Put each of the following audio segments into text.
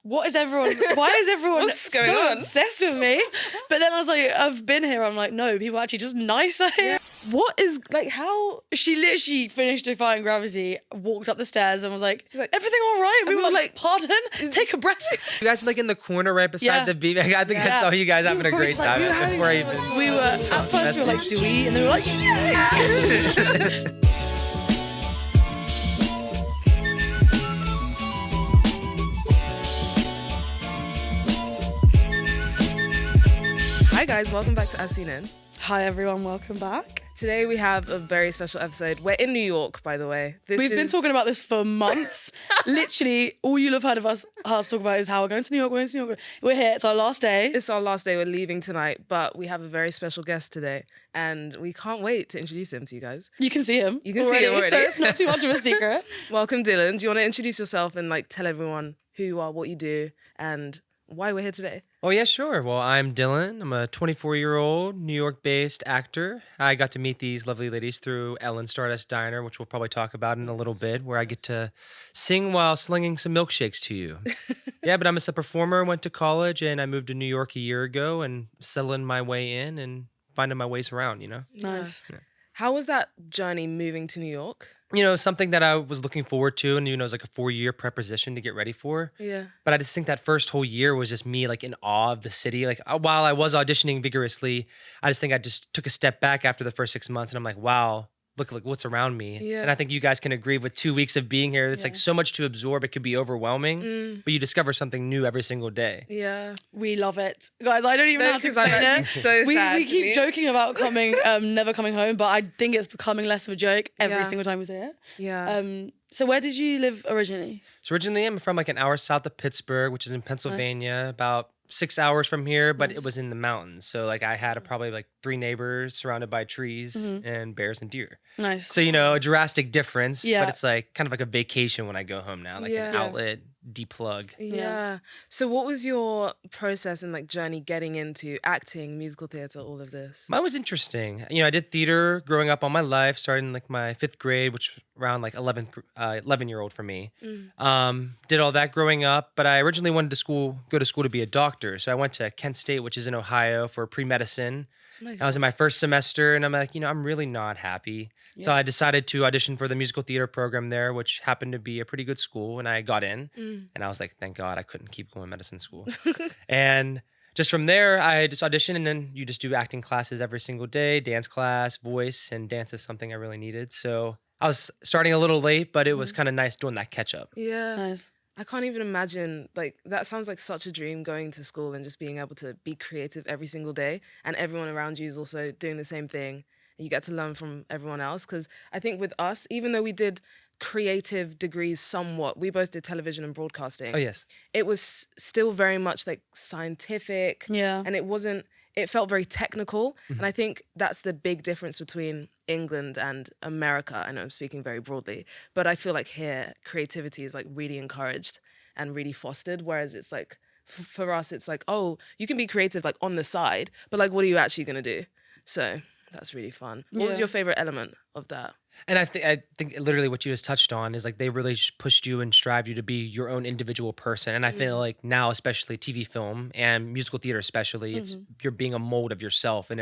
why is everyone What's going so on? obsessed with me? But then I was like, I've been here. I'm like, no, people are actually just nicer here. What is, like, how? She literally finished Defying Gravity, walked up the stairs and was like, She's like, everything all right? We we were were like, pardon? Take a breath. You guys are like in the corner right beside Yeah. the beach. I think I Yeah. saw you guys having a were great just like, time we were having before I so much even. fun. We were, at first we were like, do we? And they were like, yeah. Hi guys, welcome back to As Seen In. Hi everyone, welcome back. Today we have a very special episode. We're in New York, by the way. We've been talking about this for months. Literally, all you'll have heard of us talk about is how we're going to New York, We're here, it's our last day. It's our last day, we're leaving tonight, but we have a very special guest today, and we can't wait to introduce him to you guys. You can see him. You can see him already. So it's not too much of a secret. Welcome, Dylan. Do you want to introduce yourself and like tell everyone who you are, what you do, and why we're here today? Oh, yeah, sure. Well, I'm Dylan. I'm a 24-year-old New York-based actor. I got to meet these lovely ladies through Ellen's Stardust Diner, which we'll probably talk about in a little bit, where I get to sing while slinging some milkshakes to you. Yeah, but I'm a performer, went to college, and I moved to New York a year ago and settling my way in and finding my ways around, you know? Nice. Yeah. How was that journey moving to New York? You know, something that I was looking forward to, and, you know, it was like a 4-year preposition to get ready for. Yeah. But I just think that first whole year was just me like in awe of the city. Like while I was auditioning vigorously, I just think I just took a step back after the first 6 months and I'm like, wow, look like what's around me. Yeah. And I think you guys can agree with 2 weeks of being here. It's like so much to absorb. It could be overwhelming, but you discover something new every single day. Yeah. We love it. Guys, I don't even know how to explain it. So We sad to keep me. joking about never coming home, but I think it's becoming less of a joke every Yeah. single time we say it. Yeah. So where did you live originally? So originally I'm from like an hour south of Pittsburgh, which is in Pennsylvania, about 6 hours from here, but it was in the mountains. So like I had probably like 3 neighbors surrounded by trees and bears and deer. Nice. So, you know, a drastic difference, Yeah. but it's like kind of like a vacation when I go home now, like an Yeah. outlet, deplug. Yeah. So what was your process and like journey getting into acting, musical theater, all of this? Mine was interesting. You know, I did theater growing up all my life, starting like my 5th grade, which was around like 11-year-old for me. Did all that growing up, but I originally wanted to go to school to be a doctor. So I went to Kent State, which is in Ohio, for pre-medicine. I was in my first semester and I'm like, you know, I'm really not happy. So I decided to audition for the musical theater program there, which happened to be a pretty good school. And I got in and I was like, thank God I couldn't keep going to medicine school. And just from there, I just auditioned and then you just do acting classes every single day, dance class, voice, and dance is something I really needed. So I was starting a little late, but it was kind of nice doing that catch up. Yeah. Nice. I can't even imagine, like, that sounds like such a dream, going to school and just being able to be creative every single day. And everyone around you is also doing the same thing. And you get to learn from everyone else. Because I think with us, even though we did creative degrees somewhat, we both did television and broadcasting. Oh, yes. It was still very much like scientific. Yeah. And it felt very technical. And I think that's the big difference between England and America. I know I'm speaking very broadly, but I feel like here creativity is like really encouraged and really fostered. Whereas it's like, for us, it's like, oh, you can be creative like on the side, but like, what are you actually going to do? So that's really fun. What was Yeah. your favorite element of that? And I think literally what you just touched on is like they really pushed you and strived you to be your own individual person. And I feel like now, especially TV, film, and musical theater especially, it's you're being a mold of yourself. And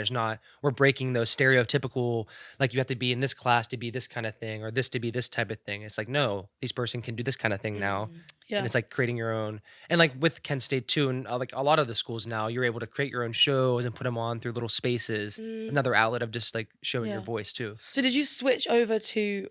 we're breaking those stereotypical, like you have to be in this class to be this kind of thing or this to be this type of thing. It's like, no, this person can do this kind of thing now. Yeah. And it's like creating your own. And like with Kent State too, and like a lot of the schools now, you're able to create your own shows and put them on through little spaces. Another outlet of just like showing your voice too. So did you switch over to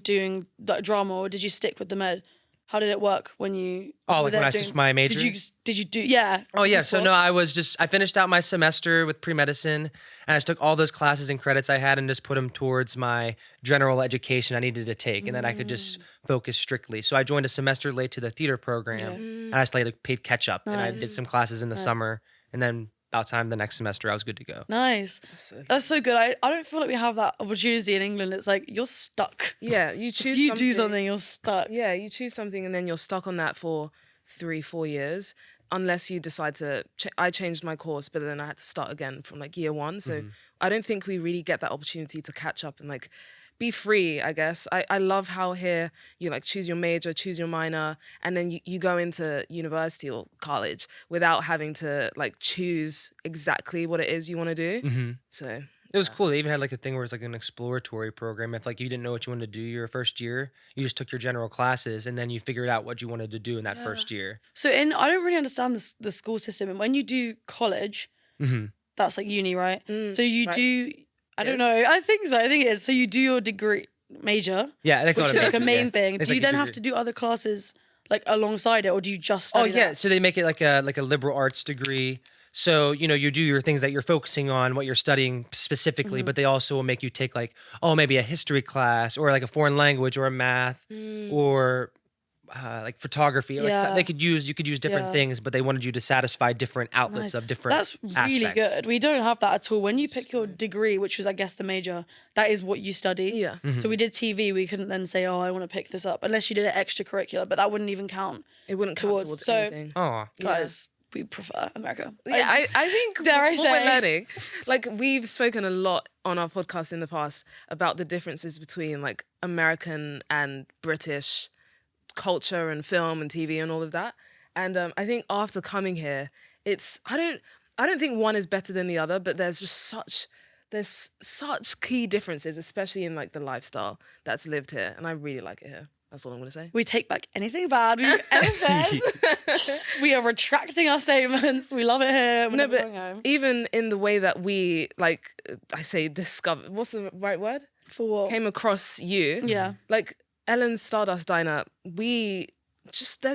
doing that drama or did you stick with the med? How did it work when you... Oh, were like there when I doing- switched my major? Did you do... Yeah. Oh, yeah. You So, swap? no, I finished out my semester with pre-medicine and I just took all those classes and credits I had and just put them towards my general education I needed to take. And then I could just focus strictly. So I joined a semester late to the theater program and I just like paid catch up and I did some classes in the summer. And then about time the next semester, I was good to go. Nice. That's so good. I don't feel like we have that opportunity in England. It's like, you're stuck. Yeah, you choose If you do something, you're stuck. Yeah, you choose something and then you're stuck on that for 3-4 years, unless you decide to. I changed my course, but then I had to start again from like year 1. So I don't think we really get that opportunity to catch up and like be free, I guess. I love how here you like choose your major, choose your minor, and then you go into university or college without having to like choose exactly what it is you want to do. Mm-hmm. So It was cool. They even had like a thing where it's like an exploratory program. If like you didn't know what you wanted to do your first year, you just took your general classes and then you figured out what you wanted to do in that first year. So I don't really understand the school system. And when you do college, Mm-hmm. that's like uni, right? So you right. do, I don't Yes. know. I think so. I think it is. So you do your degree major, Yeah, they call which it is like a main yeah. thing. It's Do you like a then have degree. to do other classes like alongside it, or do you just Oh study yeah, that? so they make it like a liberal arts degree. So, you do your things that you're focusing on, what you're studying specifically, but they also will make you take like, maybe a history class or like a foreign language or a math or like photography. Like Yeah. you could use different Yeah. things, but they wanted you to satisfy different outlets Nice. of different That's really aspects. good. We don't have that at all. When you pick your degree, which was, I guess, the major, that is what you study. Yeah. So we did TV. We couldn't then say, I want to pick this up, unless you did it extracurricular, but that wouldn't even count. It wouldn't count towards So- anything. Oh, Guys, we prefer America. Yeah, I think Dare I what say? we're learning, like we've spoken a lot on our podcast in the past about the differences between like American and British culture and film and TV and all of that. And I think after coming here, I don't think one is better than the other, but there's such key differences, especially in like the lifestyle that's lived here, and I really like it here. That's all I'm gonna say. We take back anything bad we've ever said. We are retracting our statements. We love it here. We're No, never but going home. even in the way that we like, I say discover. What's the right word? For what? Came across you. Yeah. Like Ellen's Stardust Diner, there's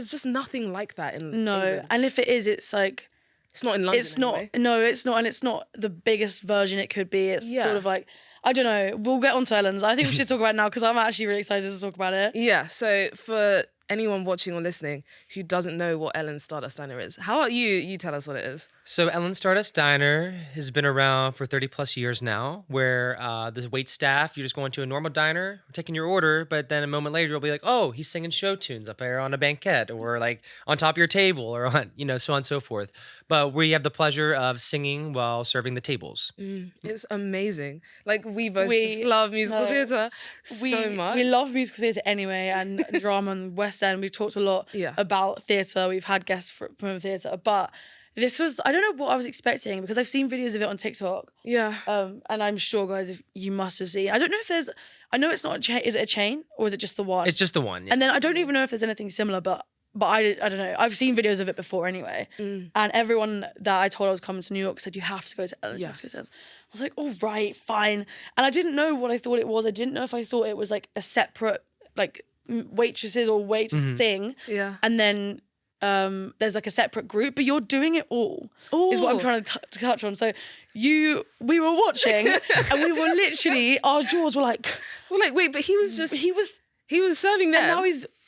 just nothing like that in No. England. And if it is, it's like, It's not in London. it's not, anyway. no, it's not. And it's not the biggest version it could be. It's Yeah. sort of like, I don't know. We'll get on to Ellen's. I think we should talk about it now because I'm actually really excited to talk about it. Yeah. So for anyone watching or listening who doesn't know what Ellen's Stardust Diner is, how about you tell us what it is? So Ellen Stardust Diner has been around for 30 plus years now, where the wait staff, you're just going to a normal diner, taking your order, but then a moment later you'll be like, oh, he's singing show tunes up there on a banquette or like on top of your table or on, so on and so forth. But we have the pleasure of singing while serving the tables. It's amazing. Like we both We- just love musical no. theatre so much. We love musical theatre anyway and drama and West End. We've talked a lot Yeah. about theatre. We've had guests from theatre. But this was, I don't know what I was expecting because I've seen videos of it on TikTok. Yeah. And I'm sure, guys, if you must have seen. I don't know if I know it's not a chain. Is it a chain or is it just the one? It's just the one. Yeah. And then I don't even know if there's anything similar, but I don't know. I've seen videos of it before anyway. And everyone that I told I was coming to New York said, you have to go to Ellen's. You have to go to Ellen's. I was like, all right, fine. And I didn't know what I thought it was. I didn't know if I thought it was like a separate, like, waitresses or waitress thing. Yeah. And then there's like a separate group, but you're doing it all. Is what I'm trying to touch on. So we were watching and we were literally, our jaws were like, Well, like wait, but he was serving them,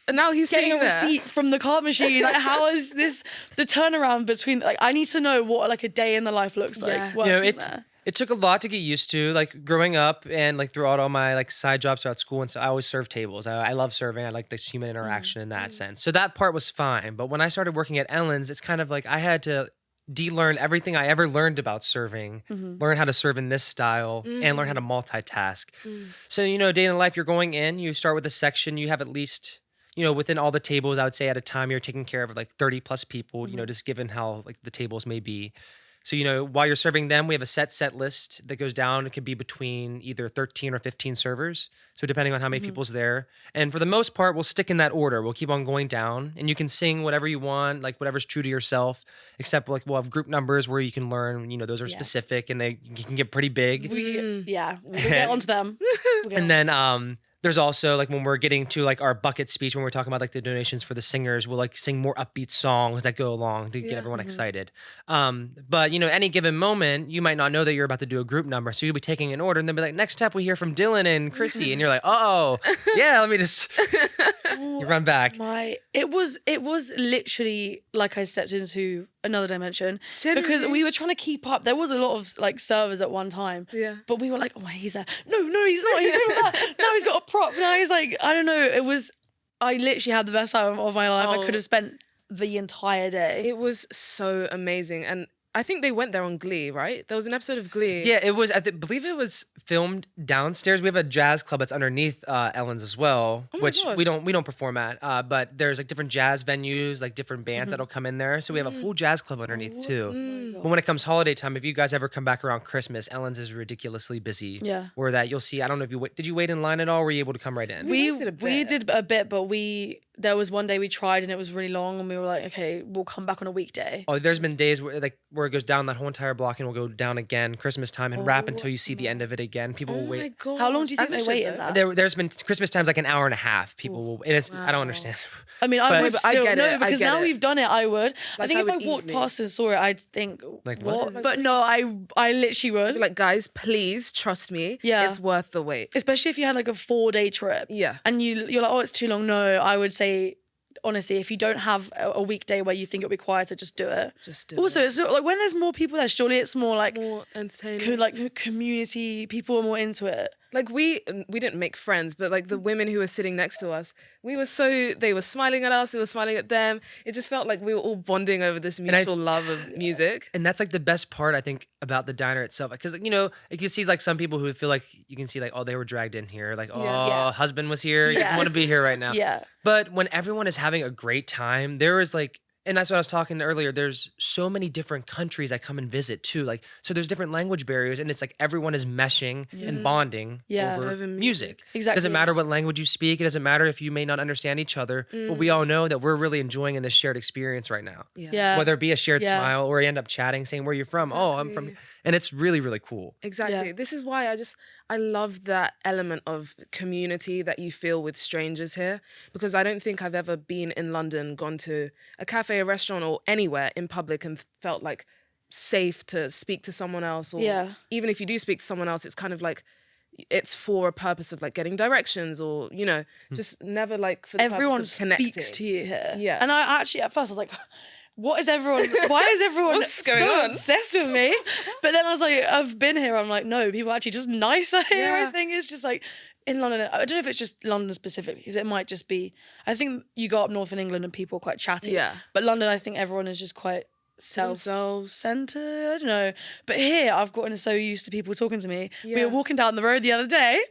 and now he's getting sitting a there. receipt from the card machine. Like, how is this the turnaround between? Like, I need to know what like a day in the life looks like. Yeah. Working there. It took a lot to get used to, like growing up and like throughout all my like side jobs throughout school. And so I always served tables. I love serving. I like this human interaction in that sense. So that part was fine. But when I started working at Ellen's, it's kind of like I had to de-learn everything I ever learned about serving, learn how to serve in this style, and learn how to multitask. So, day in the life, you're going in, you start with a section, you have at least, within all the tables, I would say at a time, you're taking care of like 30 plus people, just given how like the tables may be. So, while you're serving them, we have a set list that goes down. It could be between either 13 or 15 servers. So depending on how many people's there. And for the most part, we'll stick in that order. We'll keep on going down and you can sing whatever you want, like whatever's true to yourself, except like we'll have group numbers where you can learn, those are specific and they can get pretty big. We'll get onto them. And then there's also like when we're getting to like our bucket speech, when we're talking about like the donations for the singers, we'll like sing more upbeat songs that go along to get everyone excited. But any given moment, you might not know that you're about to do a group number. So you'll be taking an order and then be like, next up we hear from Dylan and Chrissy. And you're like, oh, yeah, let me just you run back. It was literally like I stepped into another dimension because we were trying to keep up. There was a lot of like servers at one time. Yeah. But we were like, oh, he's there. No, he's not. He's over there. Now he's got a prop. Now he's like, I don't know. I literally had the best time of my life. I could have spent the entire day. It was so amazing. And I think they went there on Glee, right? There was an episode of Glee. Yeah, it was. Believe it was filmed downstairs. We have a jazz club that's underneath Ellen's as well, Oh my which gosh. we don't perform at. But there's like different jazz venues, like different bands that'll come in there. So we have a full jazz club underneath too. But when it comes holiday time, if you guys ever come back around Christmas, Ellen's is ridiculously busy. Yeah. Where that you'll see. I don't know if did you wait in line at all? Or were you able to come right in? We waited a did a bit, but there was one day we tried and it was really long, and we were like, okay, we'll come back on a weekday. Oh, there's been days where it goes down that whole entire block and will go down again Christmas time and wrap until you see the end of it again. People will Oh my wait. god. How long do you think As it they should, wait in though. that? There's been Christmas times like an hour and a half. People will. And it's I don't understand. I mean, I But- would But I still get no, it, I because get now it. we've done it. I would. I Like, think I if I would walked easily. past and saw it, I'd think, Like, what? what? But no, I literally would. Be like, guys, please trust me. Yeah. It's worth the wait. Especially if you had like a 4-day trip. Yeah. And you're like, oh, it's too long. No, I would say, honestly, if you don't have a weekday where you think it'll be quieter, just do it. Just do Also, it. it's not, like when there's more people there, surely it's more like More entertaining. community. People are more into it. Like we didn't make friends, but like the women who were sitting next to us, they were smiling at us, we were smiling at them. It just felt like we were all bonding over this mutual love of music. And that's like the best part I think about the diner itself, because like, you know, you can see like some people who feel like you can see like, oh, they were dragged in here, like, oh, Yeah. husband was here, he doesn't Yeah. want to be here right now. Yeah. But when everyone is having a great time, there is like, and that's what I was talking earlier. There's so many different countries that come and visit too. Like, so there's different language barriers, and it's like everyone is meshing and bonding Yeah. over Over music. music. It Exactly. doesn't matter what language you speak. It doesn't matter if you may not understand each other. But we all know that we're really enjoying in this shared experience right now. Yeah. Whether it be a shared Yeah. smile or you end up chatting, saying where you're from. Oh, I'm from, Exactly. and it's really, really cool. Exactly. Yeah. This is why I love that element of community that you feel with strangers here, because I don't think I've ever been in London, gone to a cafe, a restaurant, or anywhere in public and felt like safe to speak to someone else. Or Yeah. even if you do speak to someone else, it's kind of like it's for a purpose of like getting directions, or you know, just never like for the Everyone purpose of connecting. speaks to you here. Yeah. And I actually, at first, I was like, what is everyone, why is everyone What's going so on? obsessed with me? But then I was like, I've been here. I'm like, no, people are actually just nicer here. I Yeah. think it's just like in London. I don't know if it's just London specifically, because it might just be, I think you go up north in England and people are quite chatty. Yeah. But London, I think everyone is just quite Themselves. self-centered. I don't know. But here, I've gotten so used to people talking to me. We Yeah. were walking down the road the other day,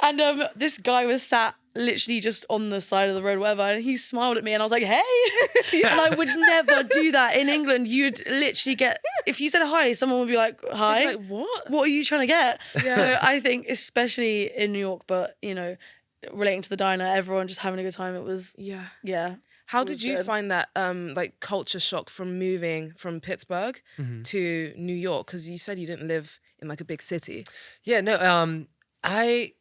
and this guy was sat literally just on the side of the road, whatever, and he smiled at me, and I was like, hey. And I would never do that in England. You'd literally get, if you said hi, someone would be like, hi. Like what? What are you trying to get? Yeah. So I think, especially in New York, but you know, relating to the diner, everyone just having a good time. It was, Yeah. yeah. How It did was you good. find that like culture shock from moving from Pittsburgh to New York? Because you said you didn't live in like a big city. Yeah, no, I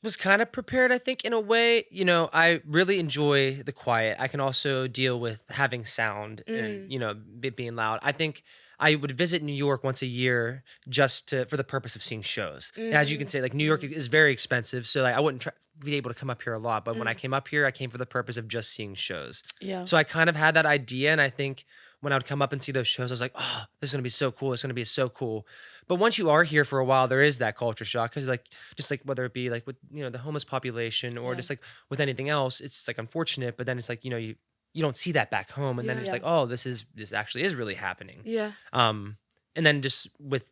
was kind of prepared, I think, in a way. You know, I really enjoy the quiet. I can also deal with having sound and, you know, it being loud. I think I would visit New York once a year just for the purpose of seeing shows. And as you can say, like New York is very expensive, so like I wouldn't be able to come up here a lot. But when I came up here, I came for the purpose of just seeing shows. Yeah. So I kind of had that idea, and I think when I would come up and see those shows, I was like, oh, this is gonna be so cool. It's gonna be so cool. But once you are here for a while, there is that culture shock, because like just like whether it be like with, you know, the homeless population or just like with anything else, it's like unfortunate. But then it's like, you know, you don't see that back home, and then Yeah. it's like, oh, this actually is really happening. Yeah. And then just with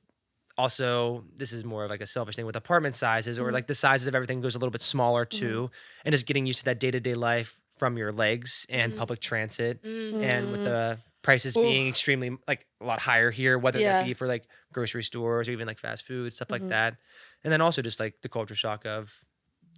also, this is more of like a selfish thing with apartment sizes, or like the sizes of everything goes a little bit smaller too, and just getting used to that day-to-day life from your legs and public transit, and with the prices being extremely like a lot higher here, whether that be for like grocery stores or even like fast food, stuff like that. And then also just like the culture shock of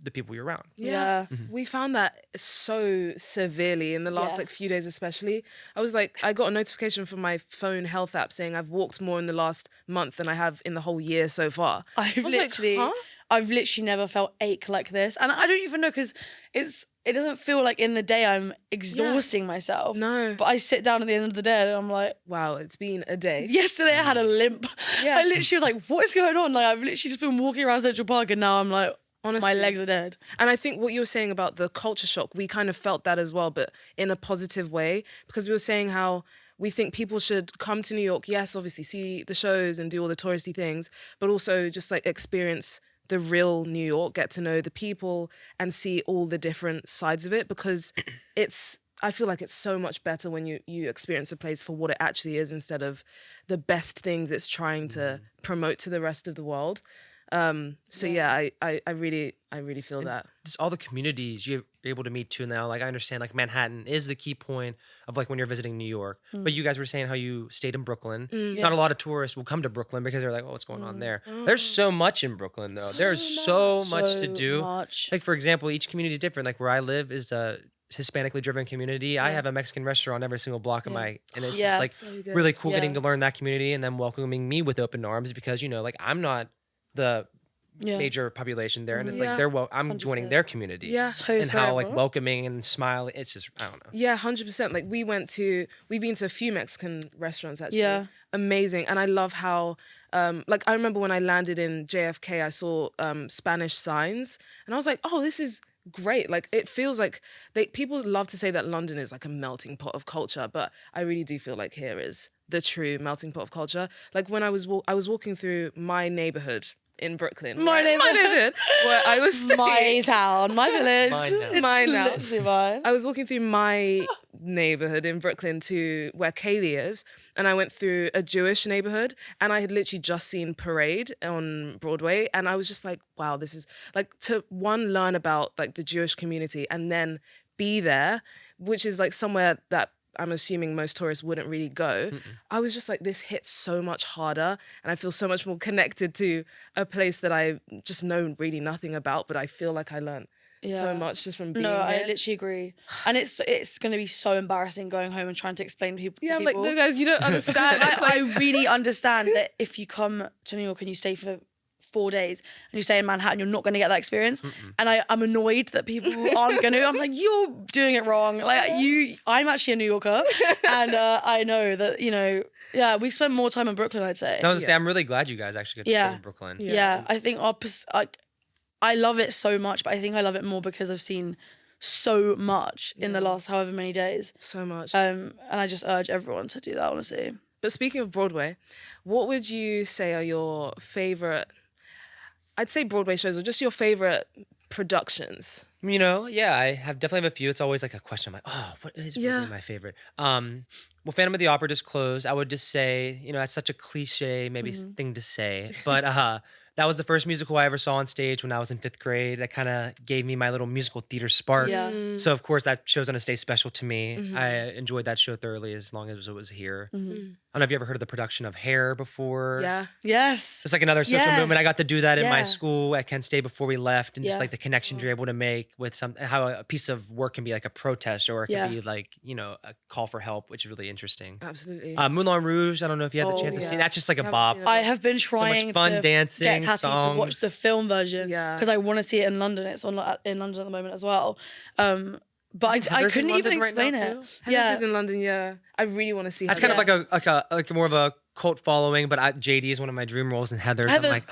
the people you're around. Yeah. We found that so severely in the last Yeah. like few days, especially. I was like, I got a notification from my phone health app saying I've walked more in the last month than I have in the whole year so far. I've I was like, literally, huh? I've literally never felt ache like this, and I don't even know, because it doesn't feel like in the day I'm exhausting myself. No. But I sit down at the end of the day and I'm like, Wow, it's been a day. yesterday I had a limp. Yeah. I literally was like, what is going on? Like I've literally just been walking around Central Park, and now I'm like, Honestly. my legs are dead. And I think what you were saying about the culture shock, we kind of felt that as well, but in a positive way, because we were saying how we think people should come to New York, yes, obviously see the shows and do all the touristy things, but also just like experience the real New York, get to know the people and see all the different sides of it, because it's, I feel like it's so much better when you experience a place for what it actually is instead of the best things it's trying to promote to the rest of the world. So yeah, I really feel that. Just all the communities you're able to meet too now. Like I understand like Manhattan is the key point of like when you're visiting New York. But you guys were saying how you stayed in Brooklyn. Not a lot of tourists will come to Brooklyn because they're like, oh, what's going on there? There's so much in Brooklyn though. There's so much to do. Like for example, each community is different. Like where I live is a Hispanically driven community. I have a Mexican restaurant every single block of my, and it's just like So really cool getting to learn that community and them welcoming me with open arms because, you know, like I'm not the major population there, and it's like I'm joining their community. Yeah, and how like welcoming and smiling. It's just I don't know. Yeah, 100%. Like we've been to a few Mexican restaurants actually. Yeah, amazing, and I love how. Like I remember when I landed in JFK, I saw Spanish signs, and I was like, oh, this is great. Like it feels like people love to say that London is like a melting pot of culture, but I really do feel like here is the true melting pot of culture. Like when I was walking through my neighborhood in Brooklyn, my neighborhood, where I was staying. My town, my village, mine now. It's literally mine. I was walking through my neighborhood in Brooklyn to where Kaylee is, and I went through a Jewish neighborhood, and I had literally just seen Parade on Broadway, and I was just like, wow, this is like to learn about like the Jewish community and then be there, which is like somewhere that I'm assuming most tourists wouldn't really go. I was just like, this hits so much harder, and I feel so much more connected to a place that I just know really nothing about, but I feel like I learned so much just from being No, here. I literally agree. And it's going to be so embarrassing going home and trying to explain to people. Yeah, I'm like, no guys, you don't understand. I really understand that if you come to New York and you stay for 4 days and you stay in Manhattan, you're not going to get that experience. And I'm annoyed that people aren't going to. I'm like, you're doing it wrong. Like I'm actually a New Yorker, and I know that, you know, we spend more time in Brooklyn, I'd say. I was gonna say, I'm really glad you guys actually get to stay in Brooklyn. Yeah, I think I love it so much, but I think I love it more because I've seen so much in the last however many days. So much. And I just urge everyone to do that, honestly. But speaking of Broadway, what would you say are your favorite, I'd say Broadway shows, or just your favorite productions? You know, yeah, I definitely have a few. It's always like a question. I'm like, oh, what is really my favorite? Well, Phantom of the Opera just closed. I would just say, you know, that's such a cliche maybe thing to say, but that was the first musical I ever saw on stage when I was in 5th grade. That kind of gave me my little musical theater spark. Yeah. So of course that show's gonna stay special to me. I enjoyed that show thoroughly as long as it was here. I don't know if you ever heard of the production of Hair before. Yeah. Yes. It's like another social movement. I got to do that in my Yeah. school at Kent State before we left, and just like the connections you're able to make with how a piece of work can be like a protest, or it can be like, you know, a call for help, which is really interesting. Absolutely. Moulin Rouge, I don't know if you had the chance to see. That's just like a bop. seen it. I have been So much trying fun to dancing, get Tati to watch songs. the film version because I want to see it in London. It's on in London at the moment as well. But I Heather's in couldn't even London right explain now, it. too? Heather's is in London, yeah. I really want to see That's Heather. kind of like a more of a cult following, but JD is one of my dream roles, and Heather's. I'm like,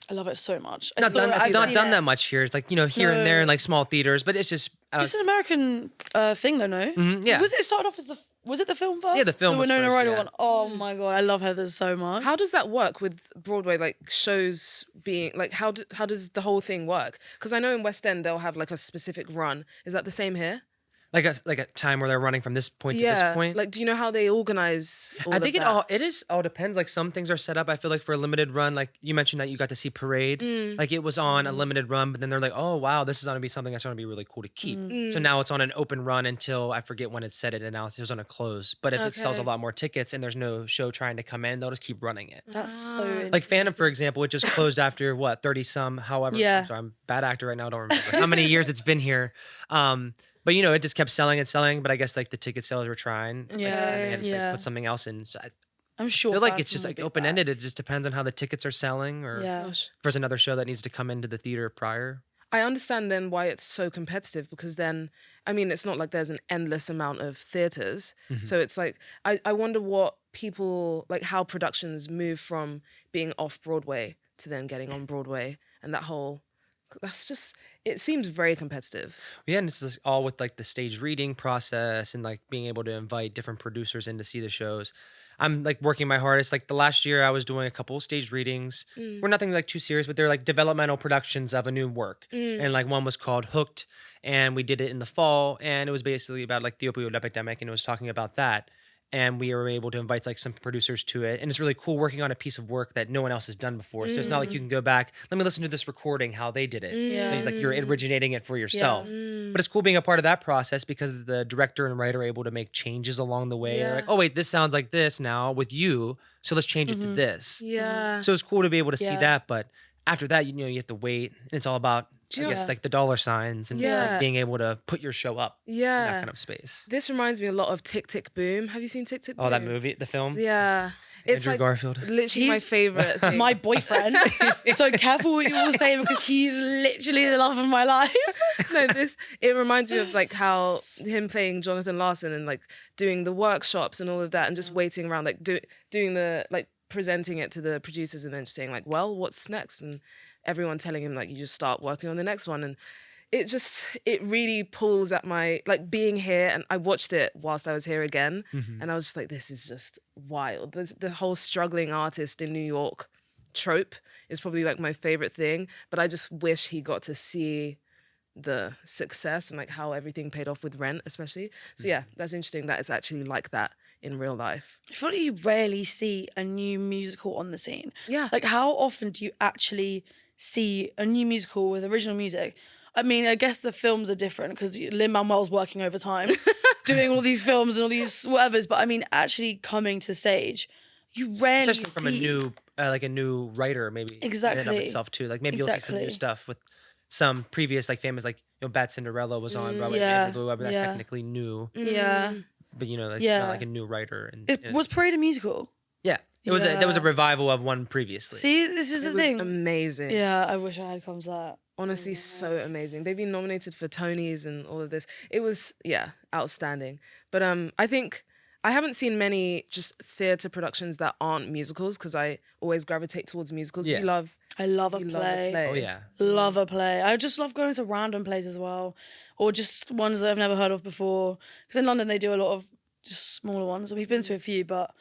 I love it so much. not done that much here. It's like, you know, here and there in like small theaters, but it's just. It's an American thing, though, no? Yeah. Was it started off as was it the film first? Yeah, the film The was Winona first, Ryder yeah. one. Oh my god, I love Heather's so much. How does that work with Broadway, like shows being, like how does the whole thing work? Because I know in West End they'll have like a specific run. Is that the same here? Like a time where they're running from this point to this point. Like, do you know how they organize all I think of that? it all depends. Like some things are set up, I feel like, for a limited run. Like you mentioned that you got to see Parade. Like it was on a limited run, but then they're like, oh wow, this is gonna be something that's gonna be really cool to keep. So now it's on an open run until I forget when it said it announced it was gonna close. But if it sells a lot more tickets and there's no show trying to come in, they'll just keep running it. That's so Like Phantom, for example, it just closed after what, 30 some, however. Yeah. I'm sorry, I'm a bad actor right now, I don't remember how many years it's been here. But you know, it just kept selling and selling. But I guess like the ticket sales were trying. Like, and they had to like, put something else in. So I'm sure. I feel like it's just like open ended. It just depends on how the tickets are selling, or if there's another show that needs to come into the theater prior. I understand then why it's so competitive, because then, I mean, it's not like there's an endless amount of theaters. So it's like, I wonder what people, like how productions move from being off Broadway to then getting on Broadway, and that whole That's just, it seems very competitive. Yeah, and it's just all with like the stage reading process and like being able to invite different producers in to see the shows. I'm like working my hardest. Like the last year, I was doing a couple of stage readings. We're nothing like too serious, but they're like developmental productions of a new work. And like one was called Hooked, and we did it in the fall, and it was basically about like the opioid epidemic, and it was talking about that. And we were able to invite like some producers to it, and it's really cool working on a piece of work that no one else has done before. So it's not like you can go back, let me listen to this recording, how they did it. Yeah. And it's like you're originating it for yourself. But it's cool being a part of that process because the director and writer are able to make changes along the way. They're like, oh wait, this sounds like this now with you, so let's change it to this. Yeah. So it's cool to be able to see Yeah. that, but after that, you know, you have to wait, and it's all about, I guess, like the dollar signs and like being able to put your show up in that kind of space. This reminds me a lot of Tick Tick Boom. Have you seen Tick Tick Boom? Oh, that movie, the film? Yeah. It's Andrew like Garfield. literally my He's favorite thing. My boyfriend. So careful what you will say because he's literally the love of my life. No, it reminds me of like how him playing Jonathan Larson and like doing the workshops and all of that and just waiting around, like doing the, like presenting it to the producers and then just saying like, well, what's next? And everyone telling him like, you just start working on the next one. And it really pulls at my, like being here, and I watched it whilst I was here again, and I was just like, this is just wild. The whole struggling artist in New York trope is probably like my favorite thing, but I just wish he got to see the success and like how everything paid off with Rent, especially. So yeah, that's interesting that it's actually like that in real life. I feel like you rarely see a new musical on the scene. Yeah. Like, how often do you actually see a new musical with original music? I mean, I guess the films are different because Lin-Manuel's working overtime, doing all these films and all these whatevers. But I mean, actually coming to the stage, you rarely Especially from a new writer, maybe. Exactly. In and of itself too. Like maybe you'll see some new stuff with some previous like famous, like, you know, Bad Cinderella was on Broadway. Yeah. Andrew Lloyd Webber, that's technically new, Yeah. but you know, that's not like a new writer. And Was Parade a musical? yeah, it was. There was a revival of one previously. See, this is It the was thing. amazing. Yeah, I wish I had come to that. Honestly, so amazing. They've been nominated for Tonys and all of this. It was, outstanding. But I think I haven't seen many just theatre productions that aren't musicals because I always gravitate towards musicals. Yeah. I love a You play. love a play. Oh yeah. Love a play. I just love going to random plays as well, or just ones that I've never heard of before. Because in London they do a lot of just smaller ones, and we've been to a few. But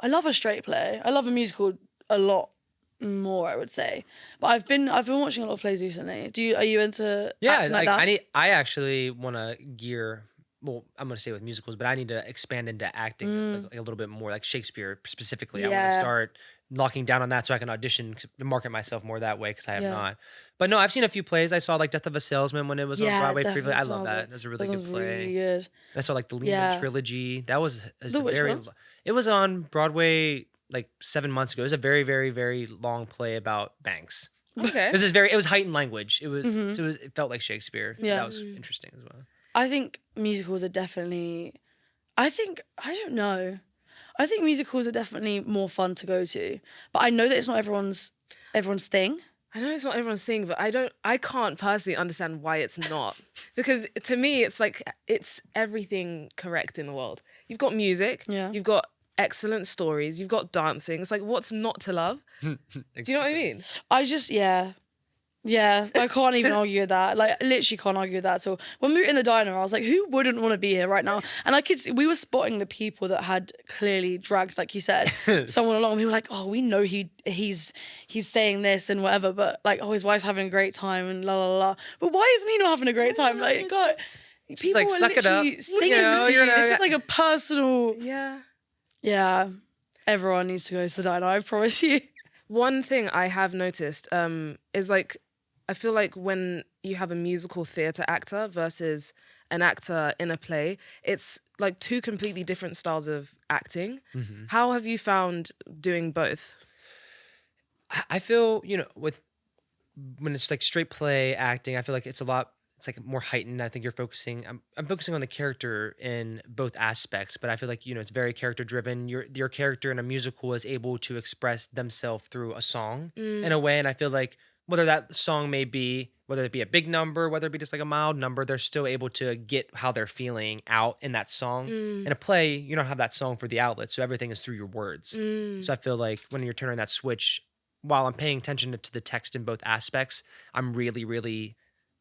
I love a straight play. I love a musical a lot more, I would say. But I've been watching a lot of plays recently. Are you into acting like that? I actually want to gear. Well, I'm going to say with musicals, but I need to expand into acting like a little bit more, like Shakespeare specifically. I want to start locking down on that so I can audition, market myself more that way because I have not. But no, I've seen a few plays. I saw like Death of a Salesman when it was on Broadway Death of previously. a I love Salesman. that. That's a really That good was play. really good. I saw like the Lehman trilogy. That was Which very. ones? It was on Broadway like 7 months ago. It was a very, very, very long play about banks. Okay. It was heightened language. It was so it felt like Shakespeare. Yeah. That was interesting as well. I think musicals are definitely. I don't know. I think musicals are definitely more fun to go to, but I know that it's not everyone's thing. I know it's not everyone's thing, but I can't personally understand why it's not. Because to me, it's like, it's everything correct in the world. You've got music, you've got excellent stories, you've got dancing. It's like, what's not to love? Do you know what I mean? I just, I can't even argue with that. Like, literally can't argue with that at all. When we were in the diner, I was like, who wouldn't want to be here right now? And I could see, we were spotting the people that had clearly dragged, like you said, someone along. We were like, oh, we know he's saying this and whatever, but like, oh, his wife's having a great time and la la la. But why isn't he not having a great time? Like, God, people like, are suck it up. literally singing You know, to you. you're This not- is like a personal. Yeah. Yeah, everyone needs to go to the diner. I promise you. One thing I have noticed is like, I feel like when you have a musical theatre actor versus an actor in a play, it's like two completely different styles of acting. Mm-hmm. How have you found doing both? I feel, you know, when it's like straight play acting, I feel like it's like more heightened. I think you're focusing, I'm focusing on the character in both aspects, but I feel like, you know, it's very character driven. Your character in a musical is able to express themselves through a song in a way. And I feel like whether that song may be, whether it be a big number, whether it be just like a mild number, they're still able to get how they're feeling out in that song. In a play, you don't have that song for the outlet. So everything is through your words. So I feel like when you're turning that switch while I'm paying attention to the text in both aspects, I'm really, really,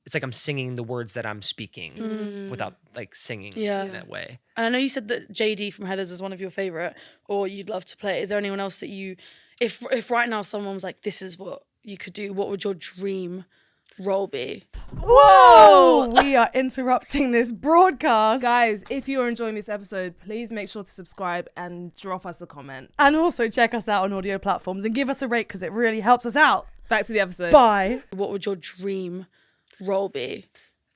it's like I'm singing the words that I'm speaking without like singing in that way. And I know you said that JD from Heathers is one of your favorite, or you'd love to play. Is there anyone else that you, if right now someone was like, this is what you could do, what would your dream role be? Whoa! We are interrupting this broadcast. Guys, if you are enjoying this episode, please make sure to subscribe and drop us a comment. And also check us out on audio platforms and give us a rate because it really helps us out. Back to the episode. Bye. What would your dream role be?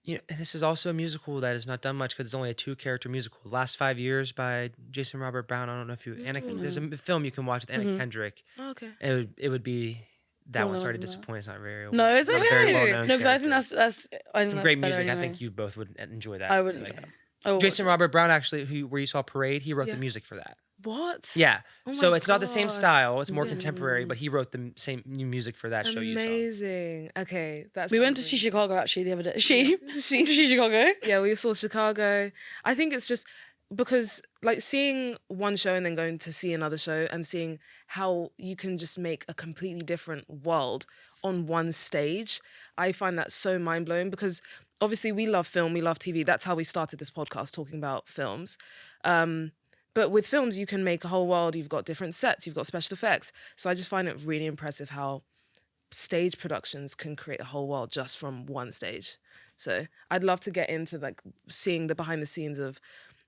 You know, and this is also a musical that is not done much because it's only a 2-character musical. Last 5 Years by Jason Robert Brown. I don't know if you, there's a film you can watch with Anna Kendrick. Oh, okay. It would be. That No, one no, started no. disappointing. It's not very. No, it's not a okay. very well-known No, because I think character. that's I think Some that's great better music. I anyway. think you both would enjoy that. I would. Like, Oh, Jason Robert Brown actually, where you saw Parade, he wrote the music for that. What? Yeah. Oh So my it's not the same God. style. It's more contemporary, but he wrote the same new music for that show you saw. Amazing. Okay, that's. We went to see Chicago actually the other day. She Chicago. Yeah, we saw Chicago. I think it's just because like seeing one show and then going to see another show and seeing how you can just make a completely different world on one stage. I find that so mind-blowing because obviously we love film, we love TV. That's how we started this podcast, talking about films. But with films, you can make a whole world. You've got different sets, you've got special effects. So I just find it really impressive how stage productions can create a whole world just from one stage. So I'd love to get into like seeing the behind the scenes of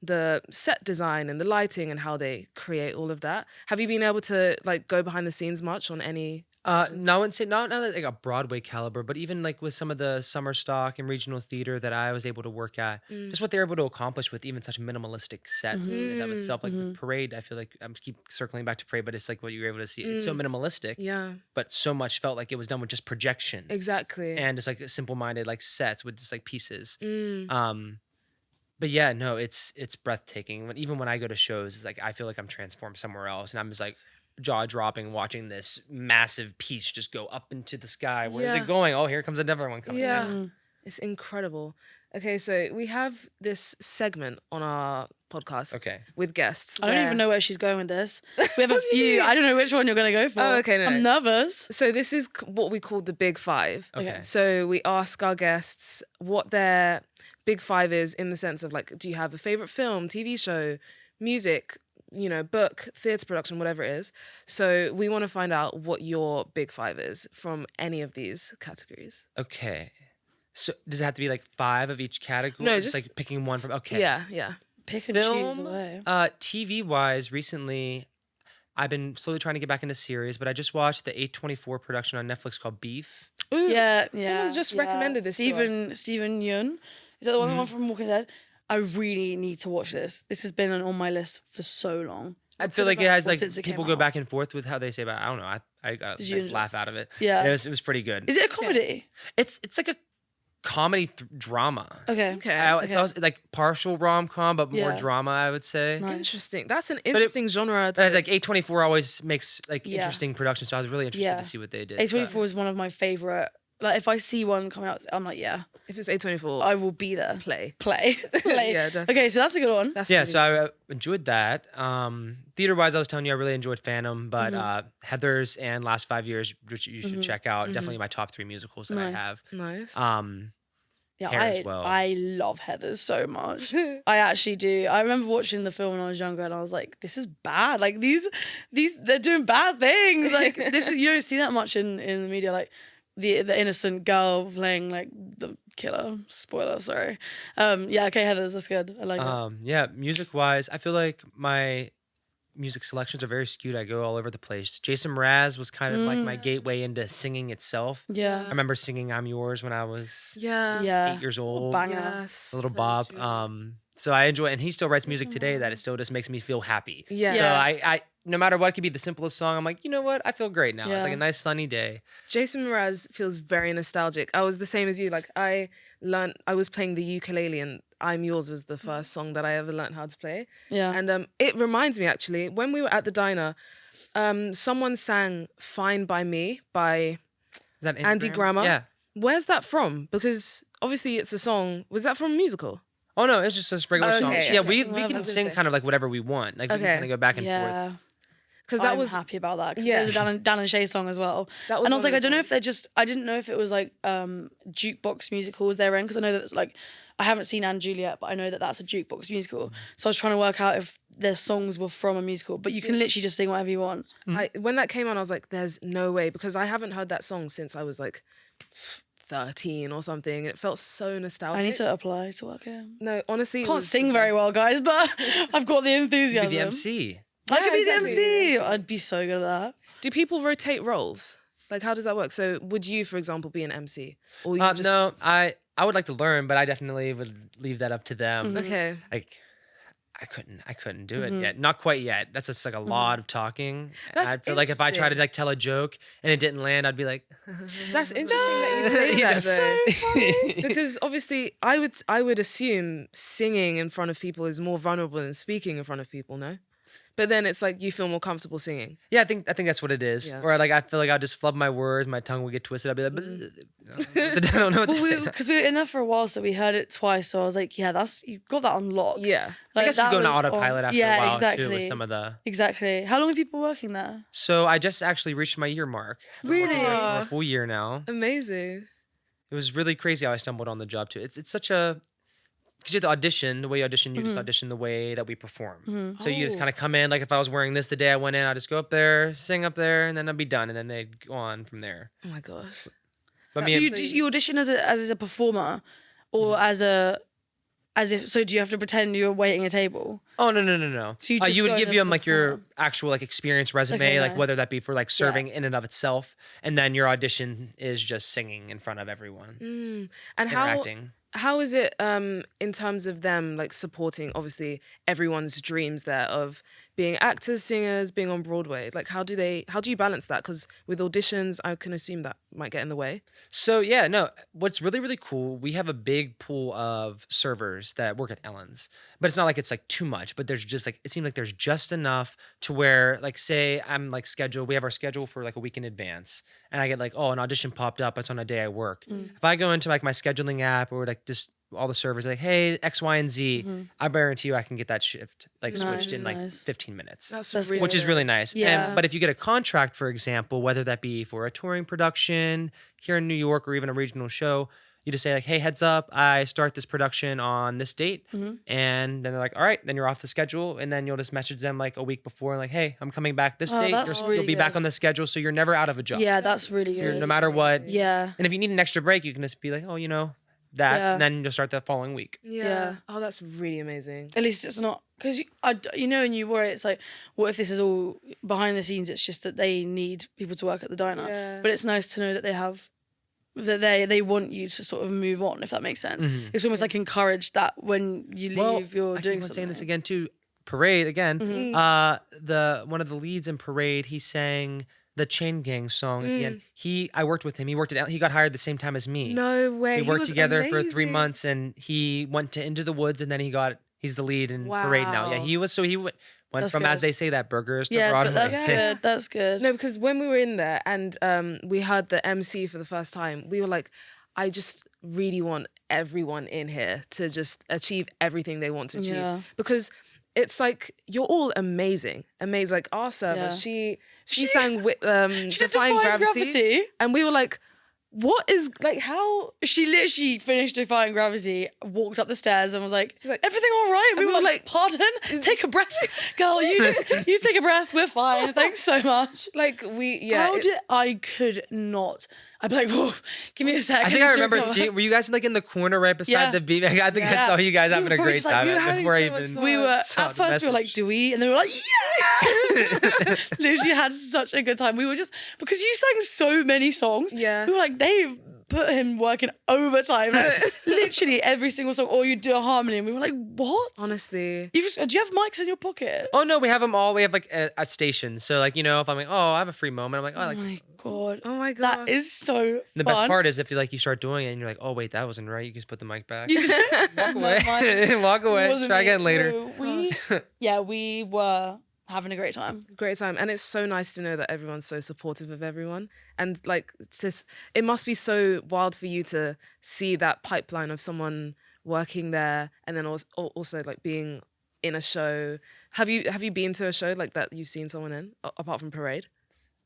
the set design and the lighting and how they create all of that. Have you been able to like go behind the scenes much on any? No, I wouldn't say not like a Broadway caliber, but even like with some of the summer stock and regional theater that I was able to work at, just what they're able to accomplish with even such minimalistic sets in and of itself. Like with Parade, I feel like I'm keep circling back to Parade, but it's like what you were able to see. It's so minimalistic, Yeah, but so much felt like it was done with just projection exactly. and just like simple-minded like sets with just like pieces. Mm. But yeah, no, it's breathtaking. Even when I go to shows, it's like I feel like I'm transformed somewhere else, and I'm just like jaw dropping watching this massive piece just go up into the sky. Where is Yeah. it going? Oh, here comes another one coming. Yeah, it's incredible. Okay, so we have this segment on our podcast Okay. with guests. I don't even know where she's going with this. We have a few. I don't know which one you're gonna go for. Oh, okay, no. I'm nervous. So this is what we call the Big Five. Okay. So we ask our guests what their Big Five is in the sense of like, do you have a favorite film, TV show, music, you know, book, theatre production, whatever it is. So we want to find out what your Big Five is from any of these categories. Okay. So does it have to be like 5 of each category? No, just like picking one from. Okay. Yeah. Pick and choose Film. away. TV wise, recently, I've been slowly trying to get back into series, but I just watched the A24 production on Netflix called Beef. Ooh, Yeah. Someone's just recommended this to us. Stephen Yun. Is that the one from Walking Dead? I really need to watch this. This has been on my list for so long. I feel like it has Well, like since it people came go out. back and forth with how they say about it. I don't know. I got a Did you nice enjoy- laugh out of it. Yeah. And it was pretty good. Is it a comedy? It's like a comedy drama. Okay. Okay. It's also like partial rom-com, but more Yeah. drama, I would say. Nice. Interesting. That's an interesting genre. Like A24 always makes like Yeah. interesting productions, so I was really interested Yeah. to see what they did. A24 is one of my favorite. Like if I see one coming out, I'm like, yeah, If it's A24, I will be there. play. Play. Yeah, definitely. Okay, so that's a good one. That's Yeah, really so I enjoyed that. Theater-wise, I was telling you I really enjoyed Phantom, but Mm-hmm. Heathers and Last 5 Years, which you should check out, definitely my top 3 musicals that I Nice. have. nice. Yeah, Hair as well. I love Heathers so much. I actually do. I remember watching the film when I was younger, and I was like, "This is bad. Like these, they're doing bad things. Like this is you don't see that much in the media. Like the innocent girl playing like the killer. Spoiler, sorry. Yeah, okay, Heathers, that's good. I like it. Yeah, music-wise, I feel like my music selections are very skewed. I go all over the place. Jason Mraz was kind of like my gateway into singing itself. Yeah, I remember singing "I'm Yours" when I was yeah. yeah. 8 years old. Banger. Yes. A little so bop. true. So I enjoy, and he still writes music today that it still just makes me feel happy. Yeah. So Yeah. I no matter what, it could be the simplest song. I'm like, you know what? I feel great now. It's like Yeah. a nice sunny day. Jason Mraz feels very nostalgic. I was the same as you. Like I was playing the ukulele and "I'm Yours" was the first song that I ever learned how to play. Yeah. And it reminds me actually, when we were at the diner, someone sang "Fine by Me" by Is that Andy Instagram? Grammer. Yeah. Where's that from? Because obviously it's a song. Was that from a musical? Oh no, it's just a regular song. Okay, Yeah, okay. we I can was sing gonna say. kind of like whatever we want. Like we can Okay. kind of go back and forth. Yeah. because that I'm was happy about that. Yeah. There's a Dan and Shay song as well. That was And I was one like, I of don't know those if they're just. I didn't know if it was like jukebox musicals they're in, because I know that it's like, I haven't seen Anne Juliet, but I know that that's a jukebox musical. So I was trying to work out if their songs were from a musical. But you can literally just sing whatever you want. when that came on, I was like, there's no way, because I haven't heard that song since I was like 13 or something. It felt so nostalgic. I need to apply to work here. No, honestly, it Can't was sing the very best. well, guys, but I've got the Be enthusiasm. the MC. I could Yeah, be exactly. the MC. I'd be so good at that. Do people rotate roles? Like, how does that work? So would you, for example, be an MC? Or you just... No, I would like to learn, but I definitely would leave that up to them. Okay. Like, I couldn't do it yet. Not quite yet. That's just like a lot of talking. That's I feel like if I tried to interesting. like tell a joke and it didn't land, I'd be like, That's interesting that you say Yeah. that, though. Because obviously, I would assume singing in front of people is more vulnerable than speaking in front of people, no? But then it's like you feel more comfortable singing. yeah, I think that's what it is. Yeah. Or like I feel like I'd just flub my words, my tongue would get twisted. I'd be like, I don't know what to say. Because we were in there for a while, so we heard it twice. So I was like, yeah, you've got that on lock. Yeah. I guess you that go into was autopilot on- after yeah, a while exactly. too with some of the. Exactly. How long have you been working there? So I just actually reached my year mark. I've been working Really? there for a full year now. Amazing. It was really crazy how I stumbled on the job too. It's such a because you have to audition the way you audition. You just audition the way that we perform. So you just Oh. kind of come in like if I was wearing this the day I went in, I'd just go up there, sing up there, and then I'd be done, and then they'd go on from there. Oh my gosh. But That's me, So and, you, did you audition as a performer, or as if? So do you have to pretend you're waiting a table? oh no. So you You just would go give in them as a like your performer? actual like experience resume, Okay, like nice. whether that be for like serving in and of itself, and then your audition is just singing in front of everyone, And interacting. how is it in terms of them like supporting obviously everyone's dreams there of being actors, singers, being on Broadway? Like how do you balance that? Because with auditions, I can assume that might get in the way. So yeah, no. What's really really cool? We have a big pool of servers that work at Ellen's, but it's not like it's like too much. But there's just like it seems like there's just enough to where like say I'm like scheduled. We have our schedule for like a week in advance, and I get like an audition popped up. It's on a day I work. If I go into like my scheduling app or like just all the servers like hey X Y and Z, I guarantee you I can get that shift like switched in like Nice. 15 minutes. That's That's really Which is really nice. Yeah. But if you get a contract, for example, whether that be for a touring production here in New York or even a regional show, you just say like, hey, heads up, I start this production on this date. And then they're like, all right, then you're off the schedule. And then you'll just message them like a week before, like, hey, I'm coming back this Oh, date. that's You'll really be back good. on the schedule. So you're never out of a job. Yeah, that's really You're, good. no matter what. Yeah. And if you need an extra break, you can just be like, oh, that. Yeah. And then you'll start the following week. Yeah. Oh, that's really amazing. At least it's not because and you worry. It's like, what if this is all behind the scenes? It's just that they need people to work at the diner. Yeah. But it's nice to know that they want you to sort of move on, if that makes sense. It's almost like encouraged that when you leave, you're I doing keep on something. saying this again too. Parade again. The one of the leads in Parade, he sang the Chain Gang song at the end. I worked with him. He got hired the same time as me. No way. We worked was together for 3 amazing. months, and he went to Into the Woods, and then he's the lead in Parade now. Yeah, Wow. he went That's from good. As They Say That burgers to Yeah, Broadway. but that's good. That's good. No, because when we were in there and we heard the MC for the first time, we were like, I just really want everyone in here to just achieve everything they want to achieve. Yeah. Because it's like, you're all amazing. Amazing. Like our server, Yeah. she She- sang with She did Defying Gravity. And we were like, what is, like, how? She literally finished Defying Gravity, walked up the stairs, and was like, She's like, "Everything all right?" We and were like, "Pardon? Take a breath, girl. You take a breath. We're fine. Thanks so much." like How did I could not? I'd be like, "Whoa, give me a second. I think I remember seeing. Were you guys like in the corner right beside Yeah. the beach? I think I Yeah. saw you guys having a were great just like, time we were having before I so much even. fun. We were saw at the first we were like, message. "Do we?" And they were like, "Yes!" Literally had such a good time. We were just because you sang so many songs. Yeah. we were like, they've put him working overtime, like, literally every single song. Or you'd do a harmony, and we were like, "What?" Honestly. Do you have mics in your pocket? Oh no, we have them all. We have like at stations. So like if I'm like, oh, I have a free moment. I'm like, oh, Oh like. my god. Oh my God. That is so The fun. best part is if you start doing it and you're like, oh wait, that wasn't right. You can just put the mic back. You just Walk No, away. mine Walk away. wasn't Try me. again later. No, we were having a great time. Great time. And it's so nice to know that everyone's so supportive of everyone. And like, it must be so wild for you to see that pipeline of someone working there and then also like being in a show. Have you been to a show like that you've seen someone in, apart from Parade?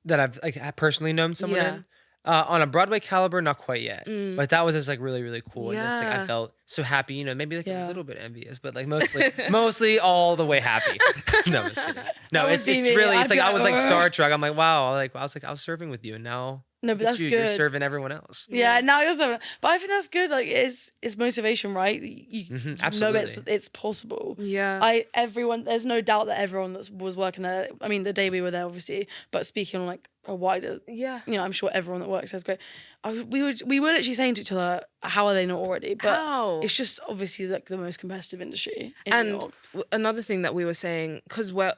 That I've like personally known someone Yeah. in. On a Broadway caliber, not quite yet. But that was just like really, really cool. And it's like I Yeah. felt so happy, you know, maybe like Yeah. a little bit envious, but like mostly all the way happy. No, I'm just kidding. No, That it's would be me. really, I'd it's be like I was like like, Star Trek. I'm like, wow, I was serving with you, and now No, but look at that's you, good. You're serving everyone else. Yeah, now you're seven. But I think that's good. Like it's motivation, right? You know Absolutely. it's possible. Yeah. There's no doubt that everyone that was working there, I mean the day we were there obviously, but speaking on like a wider, Yeah. you know, I'm sure everyone that works there is great. We were literally saying to each other, how are they not already? But How? it's just obviously like the most competitive industry in New And York. another thing that we were saying, because we're